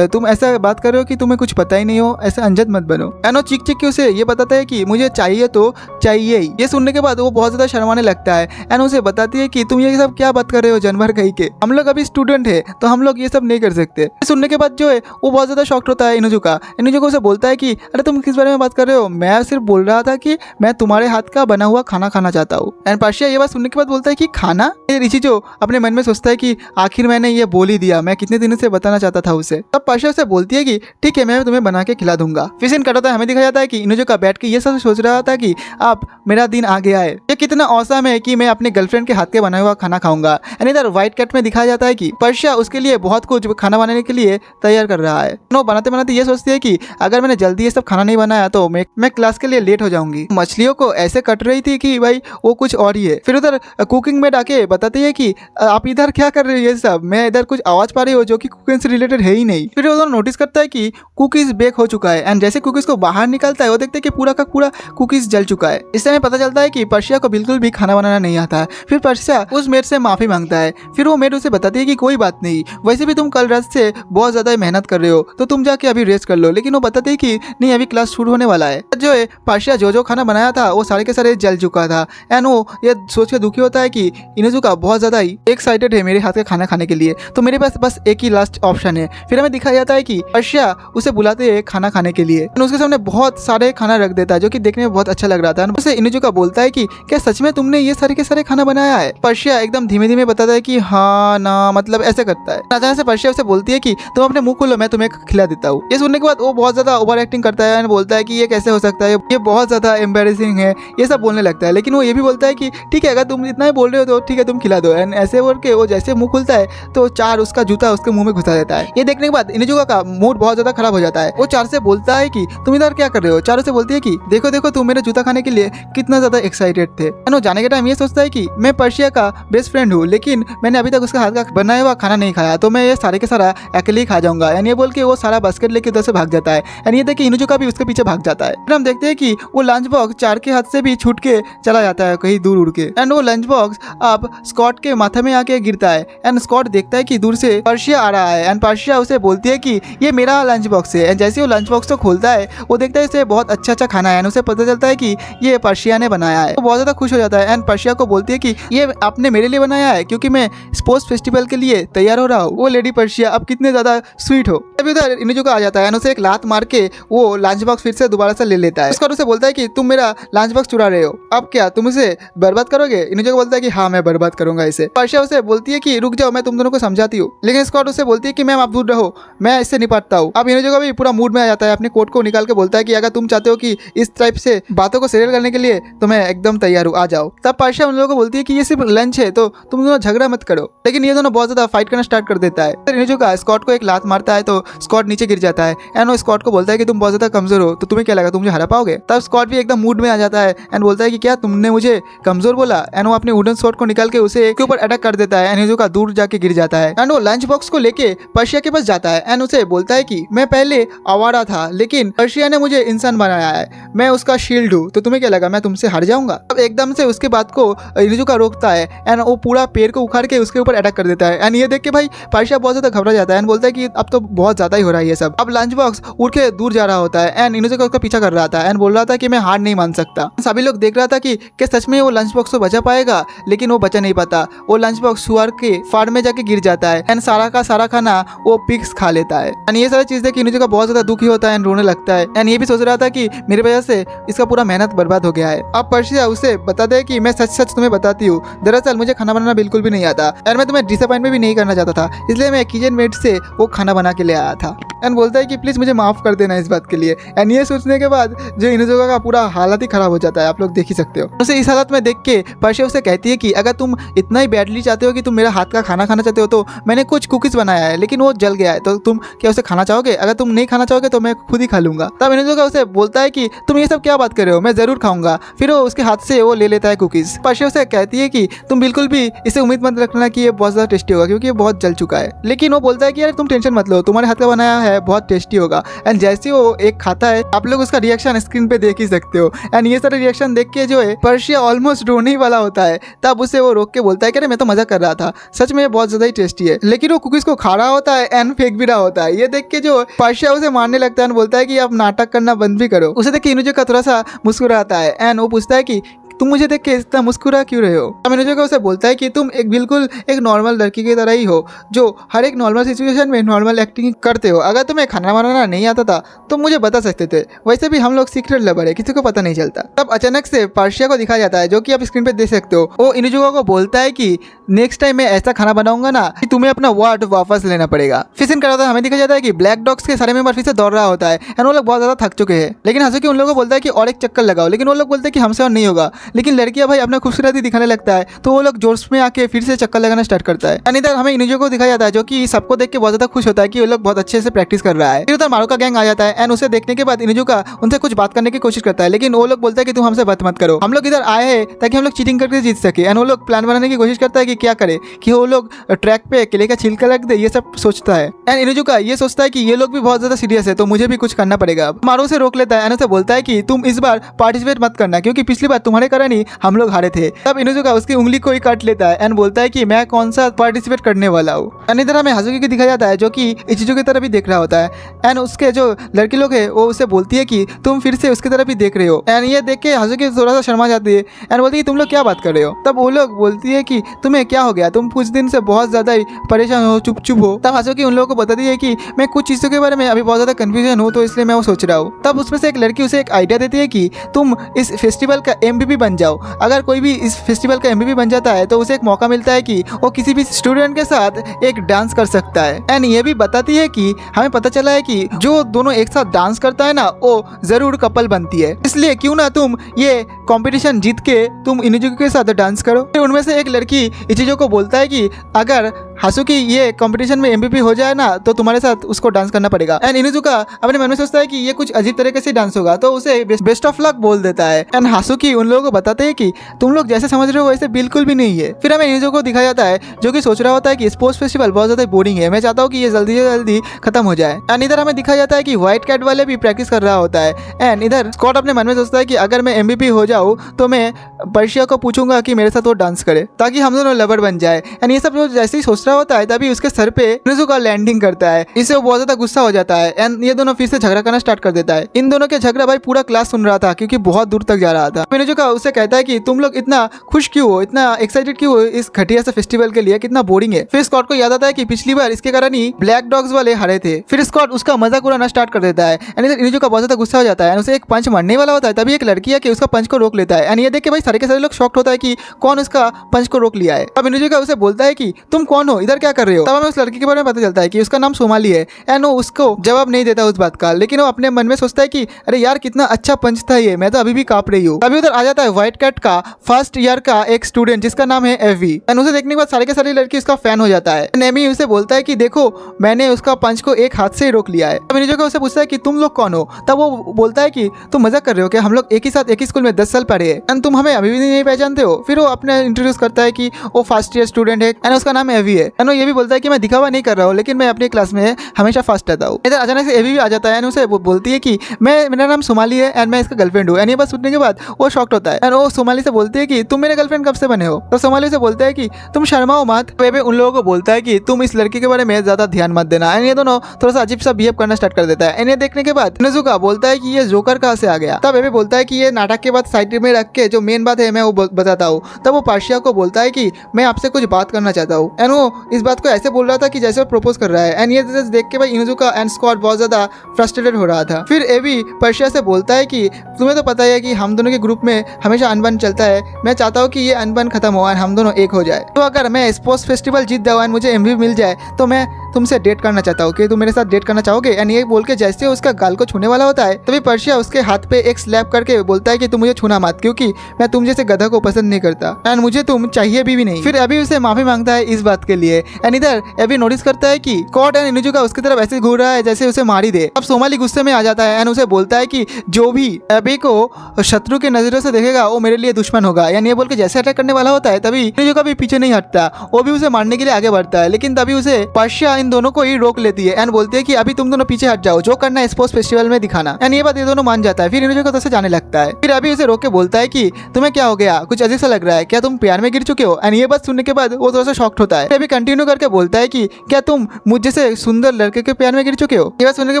तुम ऐसा बात कर रहे हो कि तुम्हें कुछ पता ही नहीं हो, ऐसे अंजद मत बनो। एंड वो चीख चीख के उसे ये बताता है कि मुझे चाहिए तो चाहिए ही। ये सुनने के बाद वो बहुत ज्यादा शर्माने लगता है एंड उसे बताती है कि तुम ये सब क्या बात कर रहे हो जानवर कहीं के, हम लोग अभी स्टूडेंट है तो हम लोग ये सब नहीं कर सकते। सुनने के बाद जो है वो बहुत ज्यादा शॉक्ड होता है इनुजुका उसे बोलता है कि अरे तुम किस बारे में बात कर रहे हो, मैं सिर्फ बोल रहा था कि मैं तुम्हारे हाथ का बना हुआ खाना खाना चाहता हूँ। एंड पार्शिया ये बात सुनने के बाद बोलता है कि खाना। ये ऋषि जो अपने मन में सोचता है कि आखिर मैंने ये बोल ही दिया, मैं कितने दिनों से बताना चाहता था उसे। तब पार्शिया उसे बोलती है कि ठीक है मैं तुम्हें बना के खिला दूंगा। फिर सीन कट होता है, हमें दिखाया जाता है कि इनुजुका बैठ के ये सब सोच रहा था कि अब मेरा दिन आ गया है, ये कितना औसम है कि मैं अपने गर्लफ्रेंड के हाथ के बना हुआ खाना खाऊंगा। एंड इधर व्हाइट कैट में दिखाया जाता है कि पार्शिया उसके लिए बहुत कुछ खाना बनाने के लिए तैयार कर रहा है। वो बनाते बनाते ये सोचती है कि अगर मैंने जल्दी ये सब खाना नहीं बनाया तो मैं क्लास के लिए लेट हो जाऊंगी। मछलियों को ऐसे कट रही थी कि भाई वो कुछ और ही है। फिर उधर कुकिंग में आके बताती है कि आप इधर क्या कर रहे हो, ये सब मैं इधर कुछ आवाज पा रही हो जो कि कुकिंग से रिलेटेड है ही नहीं। फिर उधर नोटिस करता है कि कुकीज बेक हो चुका है एंड जैसे कुकीज को बाहर निकालता है वो देखते है कि पूरा का पूरा कुकीज जल चुका है। इससे हमें पता चलता है कि पार्शिया को बिल्कुल भी खाना बनाना नहीं आता है। फिर पार्शिया उस मेड से माफी मांगता है। फिर वो मेड उसे बताती है कि कोई बात नहीं, वैसे भी तुम कल रात से बहुत ज्यादा मेहनत कर रहे हो तो तुम जाके अभी रेस्ट कर लो। लेकिन वो बताती है कि नहीं अभी क्लास शुरू होने वाला है। जो है पार्शिया जो खाना बनाया था वो सारे के सारे जल चुका था एंड वो ये सोच के दुखी होता है कि इनुजुका बहुत ज्यादा ही एक्साइटेड है मेरे हाथ का खाना खाने के लिए, तो मेरे पास बस एक ही लास्ट ऑप्शन है। फिर हमें दिखाया जाता है कि पार्शिया उसे बुलाते हैं खाना खाने के लिए। उसके सामने बहुत सारे खाना रख देता है जो कि देखने में बहुत अच्छा लग रहा था। उसे इनुजुका बोलता है कि क्या सच में तुमने ये सारे के सारे खाना बनाया है। पार्शिया एकदम धीमे धीमे बताता है कि हाँ ना, मतलब ऐसे करता है। अचानक से पार्शिया उसे बोलती है कि तुम अपने मुंह खोलो, मैं तुम्हें खिला देता हूँ। ये सुनने के बाद वो बहुत ज्यादा ओवर एक्टिंग करता है, बोलता है कि ये कैसे हो सकता है, ये बहुत ज्यादा एम्बेरसिंग है, ये सब बोलने लगता है। लेकिन वो ये भी बोलता है कि ठीक है अगर तुम इतना ही बोल रहे हो तो ठीक है तुम खिला दो। एंड ऐसे बोल के वो जैसे मुंह खुलता है तो चार उसका जूता उसके मुंह में घुसा देता है। ये देखने के बाद इनुजुका का मूड बहुत ज्यादा खराब हो जाता है। वो चार से बोलता है कि तुम इधर क्या कर रहे हो। चारों से बोलती है कि देखो देखो तुम मेरे जूता खाने के लिए कितना ज्यादा एक्साइटेड थे। एंड वो जाने के टाइम ये सोचता है कि मैं पार्शिया का बेस्ट फ्रेंड हूँ, लेकिन मैंने अभी तक उसका हाथ का बनाया हुआ खाना नहीं खाया, तो मैं ये सारे के सारा अकेले ही खा जाऊंगा। एंड ये बोल के वो सारा बास्केट लेके उधर से भाग जाता है। एंड ये देख के इनुजुका भी उसके पीछे भाग जाता है। फिर हम देखते हैं कि वो लंच बॉक्स चार के हाथ से भी छूट के चला जाता है कहीं दूर उड़ के। एंड वो लंच बॉक्स अब स्कॉट के माथे में आके गिरता है। एंड स्कॉट देखता है कि दूर से पार्शिया आ रहा है। एंड पार्शिया उसे बोलती है कि ये मेरा लंच बॉक्स है। एंड जैसे वो लंच बॉक्स को खोलता है वो देखता है इसे बहुत अच्छा खाना है। एंड उसे पता चलता है कि ये पार्शिया ने बनाया है। वो बहुत ज्यादा खुश हो जाता है। एंड पार्शिया को बोलती है कि ये आपने मेरे लिए बनाया है क्योंकि मैं स्पोर्ट्स फेस्टिवल के लिए तैयार हो रहा हूँ। वो लेडी पार्शिया अब कितने ज्यादा स्वीट हो। तभी उधर इनुजुका आ जाता है। उसे एक लात मार के वो लंच बॉक्स फिर से दोबारा से ले लेता है। उसका उसे बोलता है कि तुम मेरा लंच बॉक्स चुरा रहे हो, अब क्या तुम इसे बर्बाद करोगे। इनुजुका बोलता है कि हाँ मैं बर्बाद करूंगा इसे। पार्शिया उसे बोलती है कि रुक जाओ मैं तुम दोनों को समझाती हूँ। लेकिन स्कॉट उसे बोलती है कि मैम आप दूर रहो, मैं इससे निपटता हूँ। अब इनुजुका भी पूरा मूड में आ जाता है। अपने कोट को निकाल के बोलता है कि अगर तुम चाहते हो कि इस टाइप से बातों को सेटल करने के लिए तो मैं एकदम तैयार हूँ, आ जाओ। तब पार्शिया उन लोगों को बोलती है कि ये सिर्फ लंच है तो तुम दोनों झगड़ा मत करो। लेकिन ये दोनों बहुत ज्यादा फाइट करना स्टार्ट कर देता है। इनुजुका स्कॉट को एक लात मारता है तो स्कॉट नीचे गिर जाता है एंड वो स्कॉट को बोलता है कि तुम बहुत ज्यादा कमजोर हो, तो तुम्हें क्या लगा तुम मुझे हरा पाओगे? तब स्कॉट भी एकदम मूड में आ जाता है एंड बोलता है कि क्या तुमने मुझे कमजोर बोला? एंड वो अपने वुडन स्वॉर्ड को निकाल के उसे के ऊपर अटैक कर देता है एंड इनुजुका दूर जाके गिर जाता है एंड वो लंच बॉक्स को लेके पर्शिया के पास जाता है एंड उसे बोलता है कि मैं पहले आवारा था लेकिन पर्शिया ने मुझे इंसान बनाया है, मैं उसका शील्ड हूँ, तो तुम्हें क्या लगा मैं तुमसे हार जाऊंगा? अब एकदम से उसके बात को इनुजुका रोकता है एंड वो पूरा पेड़ को उखाड़ के उसके ऊपर अटैक कर देता है एंड ये देख के भाई पर्शिया बहुत ज्यादा घबरा जाता है एंड बोलता है कि अब तो बहुत ज्यादा ही हो रहा है ये सब। अब लंच बॉक्स उड़ के दूर जा रहा होता है एंड इनुजुका उसका पीछा कर रहा था एंड बोल रहा था कि मैं हार नहीं मान सकता। सभी लोग देख रहा था कि क्या सच में वो लंच बॉक्स को बचा पाएगा, लेकिन वो बचा नहीं पाता। वो लंच बॉक्स सुअर के फार्म में जाके गिर जाता है एंड सारा का सारा खाना वो पिग्स खा लेता है एंड ये सारी चीज देख के इनुजुका बहुत ज्यादा दुखी होता है एंड रोने लगता है एंड ये भी सोच रहा था कि मेरी वजह से इसका पूरा मेहनत बर्बाद हो गया है। अब पर्शिया उसे बता दे कि मैं सच सच तुम्हें बताती हूँ, दरअसल मुझे खाना बनाना बिल्कुल भी नहीं आता एंड मैं तुम्हें डिसअपॉइंट भी नहीं करना चाहता था, इसलिए मैं किचन मेट से वो खाना बना के ले आया था एंड बोलता है कि प्लीज मुझे माफ कर देना इस बात के लिए। एंड ये सोचने के बाद जो इनुजुका का पूरा हालत ही खराब हो जाता है, आप लोग देख ही सकते हो। उसे इस हालत में देख के पर्शिया उसे कहती है कि अगर तुम इतना ही बैडली चाहते हो कि तुम मेरा हाथ का खाना खाना चाहते हो तो मैंने कुछ कुकीज बनाया है लेकिन वो जल गया है, तो तुम क्या उसे खाना चाहोगे? अगर तुम नहीं खाना चाहोगे तो मैं खुद ही खा लूंगा। तब इनुजुका उसे बोलता है कि तुम ये सब क्या बात कर रहे हो, मैं जरूर खाऊंगा। फिर वो उसके हाथ से वो ले लेता है कुकीज। पर्शिया उसे कहती है कि तुम बिल्कुल भी इसे उम्मीद मत रखना कि ये बहुत ज्यादा टेस्टी होगा क्योंकि ये बहुत जल चुका है, लेकिन वो बोलता है कि यार तुम टेंशन मत लो, तुम्हारे हाथ का बनाया है बहुत टेस्टी होगा। एंड जैसे ही वो एक खाता है आप लोग उसका रिएक्शन स्क्रीन पे देख ही सकते हो एंड ये सारे रिएक्शन देख के जो है पर्शिया ऑलमोस्ट रोने ही वाला होता है। तब उसे वो रोक के बोलता है कि अरे मैं तो मजा कर रहा था, सच में ये बहुत ज्यादा ही टेस्टी है, लेकिन वो कुकीज को खा रहा होता है एंड फेंक भी रहा होता है। ये देख के जो पर्शिया उसे मारने लगता है एंड बोलता है कि आप नाटक करना बंद भी करो। उसे देख के इनुजुका थोड़ा सा मुस्कुराता है एंड वो पूछता है कि तुम मुझे देख के इतना मुस्कुरा क्यों रहे हो? अब इनुजुका उसे बोलता है कि तुम एक बिल्कुल एक नॉर्मल लड़की की तरह ही हो जो हर एक नॉर्मल सिचुएशन में नॉर्मल एक्टिंग करते हो। अगर तुम्हें खाना बनाना नहीं आता था तो मुझे बता सकते थे, वैसे भी हम लोग सीक्रेट लवर है, किसी को पता नहीं चलता। तब अचानक से पर्शिया को दिखाया जाता है जो कि आप स्क्रीन पे देख सकते हो। वो इनुजुका को बोलता है कि नेक्स्ट टाइम मैं ऐसा खाना बनाऊंगा ना कि तुम्हें अपना वर्ड वापस लेना पड़ेगा। फिर सीन करा था हमें दिखाया जाता है कि ब्लैक डॉग्स के सारे मेंबर फिर से दौड़ रहा होता है एंड वो लोग बहुत ज्यादा थक चुके हैं, लेकिन हासुकी उन लोगों को बोलता है कि और एक चक्कर लगाओ, लेकिन वो लोग बोलते हैं कि हमसे और नहीं होगा। लेकिन लड़कियां भाई अपना खूबसूरती दिखाने लगता है तो वो लोग जोश में आके फिर से चक्कर लगाना स्टार्ट करता है। एंड इधर हमें इनुजुका को दिखाया जाता है जो कि सबको देख के बहुत ज्यादा खुश होता है कि वो लोग बहुत अच्छे से प्रैक्टिस कर रहा है। फिर उधर मारू का गैंग आ जाता है एंड उसे देखने के बाद इनुजुका उनसे कुछ बात करने की कोशिश करता है, लेकिन वो लोग बोलते हैं कि तुम हमसे बात मत करो, हम लोग इधर आए हैं ताकि हम लोग चीटिंग करके जीत सके। एंड वो लोग प्लान बनाने की कोशिश करता है कि क्या करे कि वो लोग ट्रैक पे केले का छिलका रख दे, ये सब सोचता है। एंड इनुजुका ये सोचता है कि ये लोग भी बहुत ज्यादा सीरियस है तो मुझे भी कुछ करना पड़ेगा। मारू से रोक लेता है एंड उसे बोलता है कि तुम इस बार पार्टिसिपेट मत करना क्योंकि पिछली बार तुम्हारे कारण ही हम लोग हारे थे। तब इनुजुका उसकी उंगली को ही काट लेता है एंड बोलता है कि मैं कौन सा पार्टिसिपेट करने वाला हूँ। एंड इधर हमें हासुकी को दिखाया जाता है जो कि इचिजो की तरफ भी देख रहा होता है एंड उसके जो लड़के लोग है वो उसे बोलती है कि तुम फिर से उसकी तरफ भी देख रहे हो। एंड ये देख के हासुकी थोड़ा सा शर्मा जाती है एंड बोलती है कि तुम लोग क्या बात कर रहे हो। तब वो लोग बोलती है कि तुम्हें क्या हो गया, तुम कुछ दिन से बहुत ज्यादा परेशान हो, चुप चुप हो। तब हासुकी उन लोगों को बताती है कि मैं कुछ चीज़ों के बारे में अभी बहुत ज़्यादा कन्फ्यूजन हूँ तो इसलिए मैं वो सोच रहा हूँ। तब उसमें से एक लड़की उसे एक आइडिया देती है कि तुम इस फेस्टिवल का MVP बन जाओ। अगर कोई भी इस फेस्टिवल का MVP बन जाता है तो उसे एक मौका मिलता है कि वो किसी भी स्टूडेंट के साथ एक डांस कर सकता है। एंड ये भी बताती है कि हमें पता चला है कि जो दोनों एक साथ डांस करता है ना वो जरूर कपल बनती है, इसलिए क्यों ना तुम ये कंपटीशन जीत के तुम इनुजुका के साथ डांस करो। फिर उनमें से एक लड़की इचिजो को बोलता है कि अगर हासुकी ये कंपटीशन में MVP हो जाए ना तो तुम्हारे साथ उसको डांस करना पड़ेगा। एंड इनुजुका अपने मन में सोचता है कि ये कुछ अजीब तरीके से डांस होगा तो उसे बेस्ट ऑफ लक बोल देता है। एंड हासुकी उन लोगों को बताते हैं कि तुम लोग जैसे समझ रहे हो वैसे बिल्कुल भी नहीं है। फिर हमें इनुजुका को दिखाया जाता है जो कि सोच रहा होता है कि स्पोर्ट्स फेस्टिवल बहुत ज्यादा बोरिंग है, मैं चाहता हूँ कि ये जल्दी से जल्दी खत्म हो जाए। एंड इधर हमें दिखाया जाता है कि व्हाइट कैट वाले भी प्रैक्टिस कर रहा होता है। एंड इधर स्कॉट अपने मन में सोचता है कि अगर मैं MVP हो जाऊँ तो मैं पर्शिया को पूछूंगा कि मेरे साथ वो डांस करे ताकि हम दोनों लवर बन जाए। एंड ये सब जैसे ही सोच रहा होता है तभी उसके सर पे इनुजुका लैंडिंग करता है, इससे वो बहुत ज्यादा गुस्सा हो जाता है एंड ये दोनों फिर से झगड़ा करना स्टार्ट कर देता है। इन दोनों के झगड़ा भाई पूरा क्लास सुन रहा था क्योंकि बहुत दूर तक जा रहा था। इनुजुका उससे कहता है कि तुम लोग इतना खुश क्यों हो, इतना एक्साइटेड क्यों हो इस घटिया से फेस्टिवल के लिए, कितना बोरिंग है। फिर स्कॉट को याद आता है कि पिछली बार इसके कारण ही ब्लैक डॉग्स वाले हारे थे। फिर स्कॉट उसका मजाक उड़ाना स्टार्ट कर देता है एंड इधर इनुजुका बहुत ज्यादा गुस्सा हो जाता है, उसे एक पंच मारने वाला होता है तभी एक लड़की है कि उसका पंच को रोक लेता है। एंड ये देख के भाई सारे के सारे लोग शॉक्ड होता है कि कौन उसका पंच को रोक लिया है। अब इनुजुका उसे बोलता है कि तुम कौन हो, इधर क्या कर रहे हो। तब हमें उस लड़की के बारे में पता चलता है कि उसका नाम सोमाली है एंड वो उसको जवाब नहीं देता उस बात का, लेकिन वो अपने मन में सोचता है कि अरे यार कितना अच्छा पंच था ये, मैं तो अभी भी कांप रही हूँ। तभी उधर आ जाता है व्हाइट कैट का फर्स्ट ईयर का एक स्टूडेंट जिसका नाम है एवी एंड उसे देखने के बाद सारे के सारी लड़की उसका फैन हो जाता है। एमी उसे बोलता है कि देखो मैंने उसका पंच को एक हाथ से ही रोक लिया है। तब निजुका उसे पूछता है कि तुम लोग कौन हो। तब वो बोलता है कि तुम मजाक कर रहे हो क्या, हम लोग एक ही साथ एक ही स्कूल में 10 साल पढ़े हैं एंड तुम हमें अभी भी नहीं पहचानते हो। फिर वो अपने इंट्रोड्यूस करता है कि वो फर्स्ट ईयर स्टूडेंट है एंड उसका नाम एवी है एंड वो ये भी बोलता है कि मैं दिखावा नहीं कर रहा हूँ लेकिन मैं अपनी क्लास में हमेशा फर्स्ट आता हूँ। इधर अचानक से एवी भी आ जाता है एंड उसे बोलती है कि मेरा नाम सोमाली है एंड मैं इसका गर्लफ्रेंड हूँ। एंड ये बात सुनने के बाद वो शॉक्ड होता है एंड वो सोमाली से बोलती है कि तुम मेरे गर्लफ्रेंड कब से बने हो। तो सोमाली से बोलता है कि तुम शर्माओ मत। बेबे उन लोगों को बोलता है कि तुम इस लड़की के बारे में ज्यादा ध्यान मत देना एंड ये दोनों थोड़ा सा अजीब सा बिहेव करना स्टार्ट कर देता है। एंड ये देखने के बाद इनुजुका बोलता है कि ये जोकर कहाँ से आ गया। तब बेबे बोलता है कि ये नाटक के बाद साइड में रख के जो मेन बात है मैं वो बताता हूँ। तब वो पार्शिया को बोलता है कि मैं आपसे कुछ बात करना चाहता हूँ एंड वो इस बात को ऐसे बोल रहा था कि जैसे वो प्रपोज कर रहा है एंड ये देख के भाई इनुजुका एंड स्कॉट बहुत ज्यादा फ्रस्ट्रेटेड हो रहा था। फिर एवी पर्शिया से बोलता है कि तुम्हें तो पता ही है कि हम दोनों के ग्रुप में हमेशा अनबन चलता है, मैं चाहता हूँ कि ये अनबन खत्म हो एंड हम दोनों एक हो जाए। तो अगर मैं स्पोर्ट्स फेस्टिवल जीत जाऊँ एंड मुझे एमवी मिल जाए तो मैं तुमसे डेट करना चाहता हूँ कि तुम मेरे साथ डेट करना चाहोगे। एंड ये बोल के जैसे उसका गाल को छूने वाला होता है तभी पर्शिया उसके हाथ पे एक स्लैप करके बोलता है कि तुम मुझे छूना मत क्योंकि मैं तुम जैसे गधा को पसंद नहीं करता एंड मुझे तुम चाहिए भी नहीं। फिर अभी उसे माफी मांगता है इस बात के लिए एंड इधर अभी नोटिस करता है कि स्कॉट एंड इनुजुका उसकी तरफ ऐसे घूर रहा है जैसे उसे मार ही दे। अब सोमाली गुस्से में आ जाता है एंड उसे बोलता है कि जो भी अभी को शत्रु के नजरों से देखेगा वो मेरे लिए दुश्मन होगा। यानी ये बोल के जैसे अटैक करने वाला होता है तभी इनुजुका भी पीछे नहीं हटता, वो भी उसे मारने के लिए आगे बढ़ता है। लेकिन तभी उसे पर्शिया इन दोनों को ही रोक लेती है एंड बोलती है कि अभी तुम दोनों पीछे हट जाओ, जो करना है स्पोर्ट्स फेस्टिवल में दिखाना। एंड ये बात ये दोनों मान जाता है। फिर इनुजुका तो से जाने लगता है। फिर अभी उसे रोक के बोलता है कि तुम्हें क्या हो गया, कुछ अजीब सा लग रहा है, क्या तुम प्यार में गिर चुके हो। एंड ये बात सुनने के बाद वो थोड़ा सा शॉक्ड होता है। अभी कंटिन्यू करके बोलता है कि क्या तुम मुझ जैसे सुंदर लड़के के प्यार में गिर चुके हो। ये बात सुनने के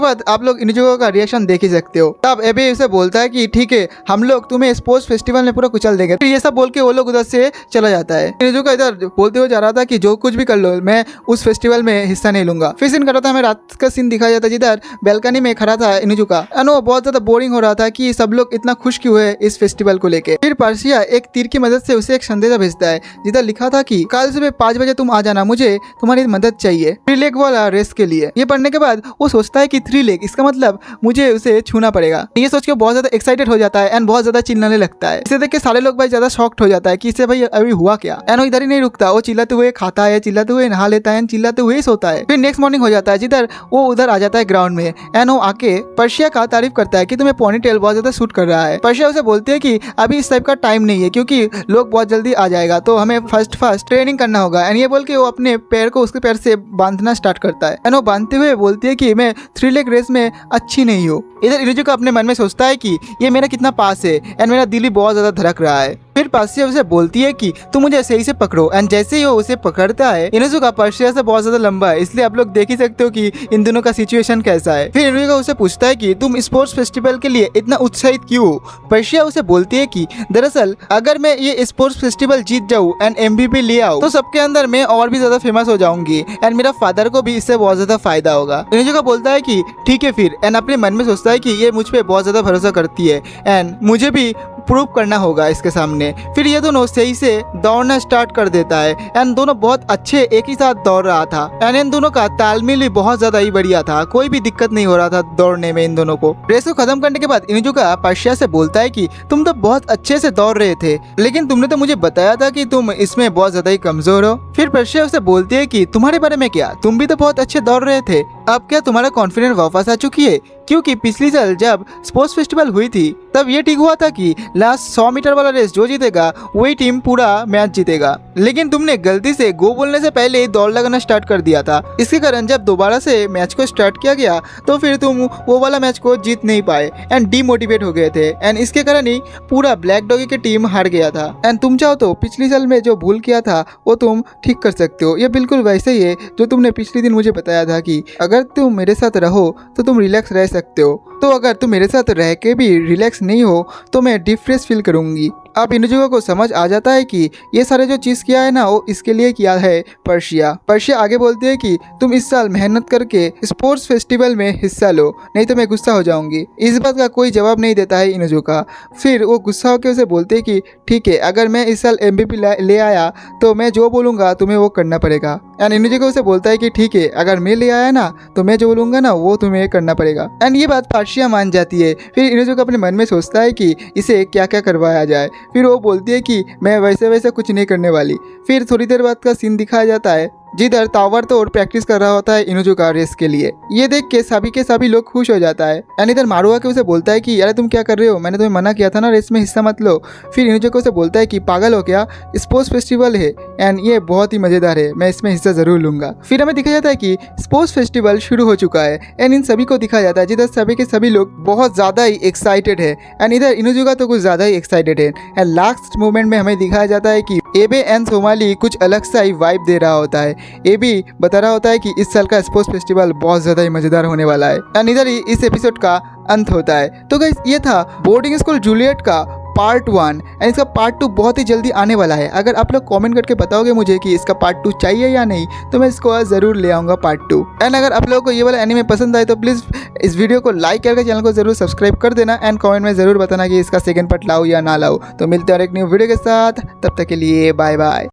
बाद आप लोग इनुजुका का रिएक्शन देख ही सकते हो। तब एबे उसे बोलता है कि ठीक है हम लोग तुम्हें स्पोर्ट्स फेस्टिवल में पूरा कुचल देंगे। फिर ये सब बोल के वो लोग उधर से चला जाता है। इनुजुका इधर बोलते हुए जा रहा था कि जो कुछ भी कर लो मैं उस फेस्टिवल में हिस्सा नहीं लूंगा। फिर सीन कर रहा था, हमें रात का सीन दिखाया जाता है जिधर बैल्कनी में खड़ा था इनुजुका। वो बहुत ज्यादा बोरिंग हो रहा था कि सब लोग इतना खुश क्यों है इस फेस्टिवल को लेके। फिर पर्शिया एक तीर की मदद से उसे एक संदेशा भेजता है जिधर लिखा था कि कल सुबह 5 बजे तुम आ जाना, मुझे तुम्हारी मदद चाहिए 3 लेग वाला रेस के लिए। ये पढ़ने के बाद वो सोचता है कि 3 लेग इसका मतलब मुझे उसे छूना पड़ेगा। ये सोच के बहुत ज्यादा एक्साइटेड हो जाता है एंड बहुत ज्यादा चिल्लाने लगता है। इसे देख के सारे लोग भाई ज्यादा शॉक्ड हो जाता है कि इसे भाई अभी हुआ क्या। एंड वो इधर ही नहीं रुकता, वो चिल्लाते हुए खाता है, चिल्लाते हुए नहा लेता है, चिल्लाते हुए सोता है। फिर नेक्स्ट मॉर्निंग हो जाता है जिधर वो उधर आ जाता है ग्राउंड में एंड वो आके पर्शिया का तारीफ करता है कि तुम्हें पोनी टेल बहुत ज्यादा सूट कर रहा है। पर्शिया उसे बोलती है कि अभी इस टाइप का टाइम नहीं है क्योंकि लोग बहुत जल्दी आ जाएगा तो हमें फर्स्ट ट्रेनिंग करना होगा। एंड ये बोल के वो अपने पैर को उसके पैर से बांधना स्टार्ट करता है एंड वो बांधते हुए बोलती है कि मैं 3 लेग रेस में अच्छी नहीं हूँ। इधर इनुजुका अपने मन में सोचता है कि ये मेरा कितना पास है एंड मेरा दिल भी बहुत ज्यादा धड़क रहा है। फिर पर्शिया उसे बोलती है कि तुम मुझे सही से पकड़ो एंड जैसे ही वो उसे पकड़ता है, इनुजुका पर्शिया से बहुत ज्यादा लंबा है इसलिए आप लोग देख ही सकते हो कि इन दोनों का सिचुएशन कैसा है। फिर इनुजुका उसे पूछता है कि तुम स्पोर्ट्स फेस्टिवल के लिए इतना उत्साहित क्यों हो। पर्शिया उसे बोलती है कि दरअसल अगर मैं ये स्पोर्ट्स फेस्टिवल जीत जाऊँ एंड MVP ले आऊँ तो सबके अंदर मैं और भी ज्यादा फेमस हो जाऊंगी एंड मेरा फादर को भी इससे बहुत ज्यादा फायदा होगा। इनुजुका बोलता है कि ठीक है फिर, एंड अपने मन में सोचता है कि ये मुझ पे बहुत ज्यादा भरोसा करती है एंड मुझे भी प्रूव करना होगा इसके सामने। फिर ये दोनों सही से दौड़ना स्टार्ट कर देता है एंड दोनों बहुत अच्छे एक ही साथ दौड़ रहा था एंड इन दोनों का तालमेल भी बहुत ज्यादा ही बढ़िया था, कोई भी दिक्कत नहीं हो रहा था दौड़ने में इन दोनों को। रेस को खत्म करने के बाद इनुजुका पर्शिया से बोलता है कि तुम तो बहुत अच्छे से दौड़ रहे थे लेकिन तुमने तो मुझे बताया था कि तुम इसमें बहुत ज्यादा ही कमजोर हो। फिर पर्शिया उसे बोलती है कि तुम्हारे बारे में क्या, तुम भी तो बहुत अच्छे दौड़ रहे थे, अब क्या तुम्हारा कॉन्फिडेंस वापस आ चुकी है। क्योंकि पिछली साल जब स्पोर्ट्स फेस्टिवल हुई थी तब ये ठीक हुआ था कि लास्ट 100 मीटर वाला रेस जो जीतेगा वही टीम पूरा मैच जीतेगा, लेकिन तुमने गलती से गो बोलने से पहले ही दौड़ लगाना स्टार्ट कर दिया था। इसके कारण जब दोबारा से मैच को स्टार्ट किया गया तो फिर तुम वो वाला मैच को जीत नहीं पाए एंड डीमोटिवेट हो गए थे एंड इसके कारण ही पूरा ब्लैक डॉगी की टीम हार गया था। एंड तुम चाहो तो पिछली साल में जो भूल किया था वो तुम ठीक कर सकते हो। ये बिल्कुल वैसे ही है जो तुमने पिछले दिन मुझे बताया था कि अगर तुम मेरे साथ रहो तो तुम रिलैक्स रह सकते हो। तो अगर तुम मेरे साथ रह के भी रिलैक्स नहीं हो तो मैं डिफ्रेस फील करूंगी। अब इनुजुका को समझ आ जाता है कि ये सारे जो चीज़ किया है ना वो इसके लिए किया है पर्शिया आगे बोलती है कि तुम इस साल मेहनत करके स्पोर्ट्स फेस्टिवल में हिस्सा लो नहीं तो मैं गुस्सा हो जाऊंगी। इस बात का कोई जवाब नहीं देता है इनुजुका। फिर वो गुस्सा होकर उसे बोलते है कि ठीक है, अगर मैं इस साल MVP ले आया तो मैं जो बोलूँगा तुम्हें वो करना पड़ेगा एंड इनुजुका उसे बोलता है कि ठीक है, अगर मैं ले आया ना तो मैं जो बोलूंगा ना वो तुम्हें करना पड़ेगा। एंड ये बात पार्शिया मान जाती है। फिर इनुजुका अपने मन में सोचता है कि इसे क्या क्या करवाया जाए। फिर वो बोलती है कि मैं वैसे वैसे कुछ नहीं करने वाली। फिर थोड़ी देर बाद का सीन दिखाया जाता है जिधर तावर तो और प्रैक्टिस कर रहा होता है इनुजुका रेस के लिए। ये देख के सभी लोग खुश हो जाता है। एंड इधर मारुआ के उसे बोलता है कि यार तुम क्या कर रहे हो, मैंने तुम्हें मना किया था ना रेस में हिस्सा मत लो। फिर इनुजुका उसे बोलता है कि पागल हो क्या, स्पोर्ट्स फेस्टिवल है एंड ये बहुत ही मजेदार है, मैं इसमें हिस्सा जरूर लूंगा। फिर हमें दिखाया जाता है कि स्पोर्ट्स फेस्टिवल शुरू हो चुका है एंड इन सभी को दिखाया जाता है जिधर सभी के सभी लोग बहुत ज्यादा ही एक्साइटेड है। एंड इधर इनुजुका तो कुछ ज्यादा ही एक्साइटेड है। एंड लास्ट मोमेंट में हमें दिखाया जाता है कि एबे एंड सोमाली कुछ अलग सा ही वाइब दे रहा होता है। एबी बता रहा होता है कि इस साल का स्पोर्ट्स फेस्टिवल बहुत ज़्यादा ही मज़ेदार होने वाला है। एंड इधर ही इस एपिसोड का अंत होता है। तो गाइस ये था बोर्डिंग स्कूल जूलियट का पार्ट 1 एंड इसका पार्ट 2 बहुत ही जल्दी आने वाला है। अगर आप लोग कमेंट करके बताओगे मुझे कि इसका पार्ट 2 चाहिए या नहीं तो मैं इसको ज़रूर ले आऊँगा पार्ट 2। एंड अगर आप लोगों को ये वाला एनीमे पसंद आए तो प्लीज़ इस वीडियो को लाइक करके चैनल को ज़रूर सब्सक्राइब कर देना एंड कमेंट में ज़रूर बताना कि इसका सेकंड पार्ट लाऊं या ना लाऊं। तो मिलते हैं और एक न्यू वीडियो के साथ, तब तक के लिए बाय बाय।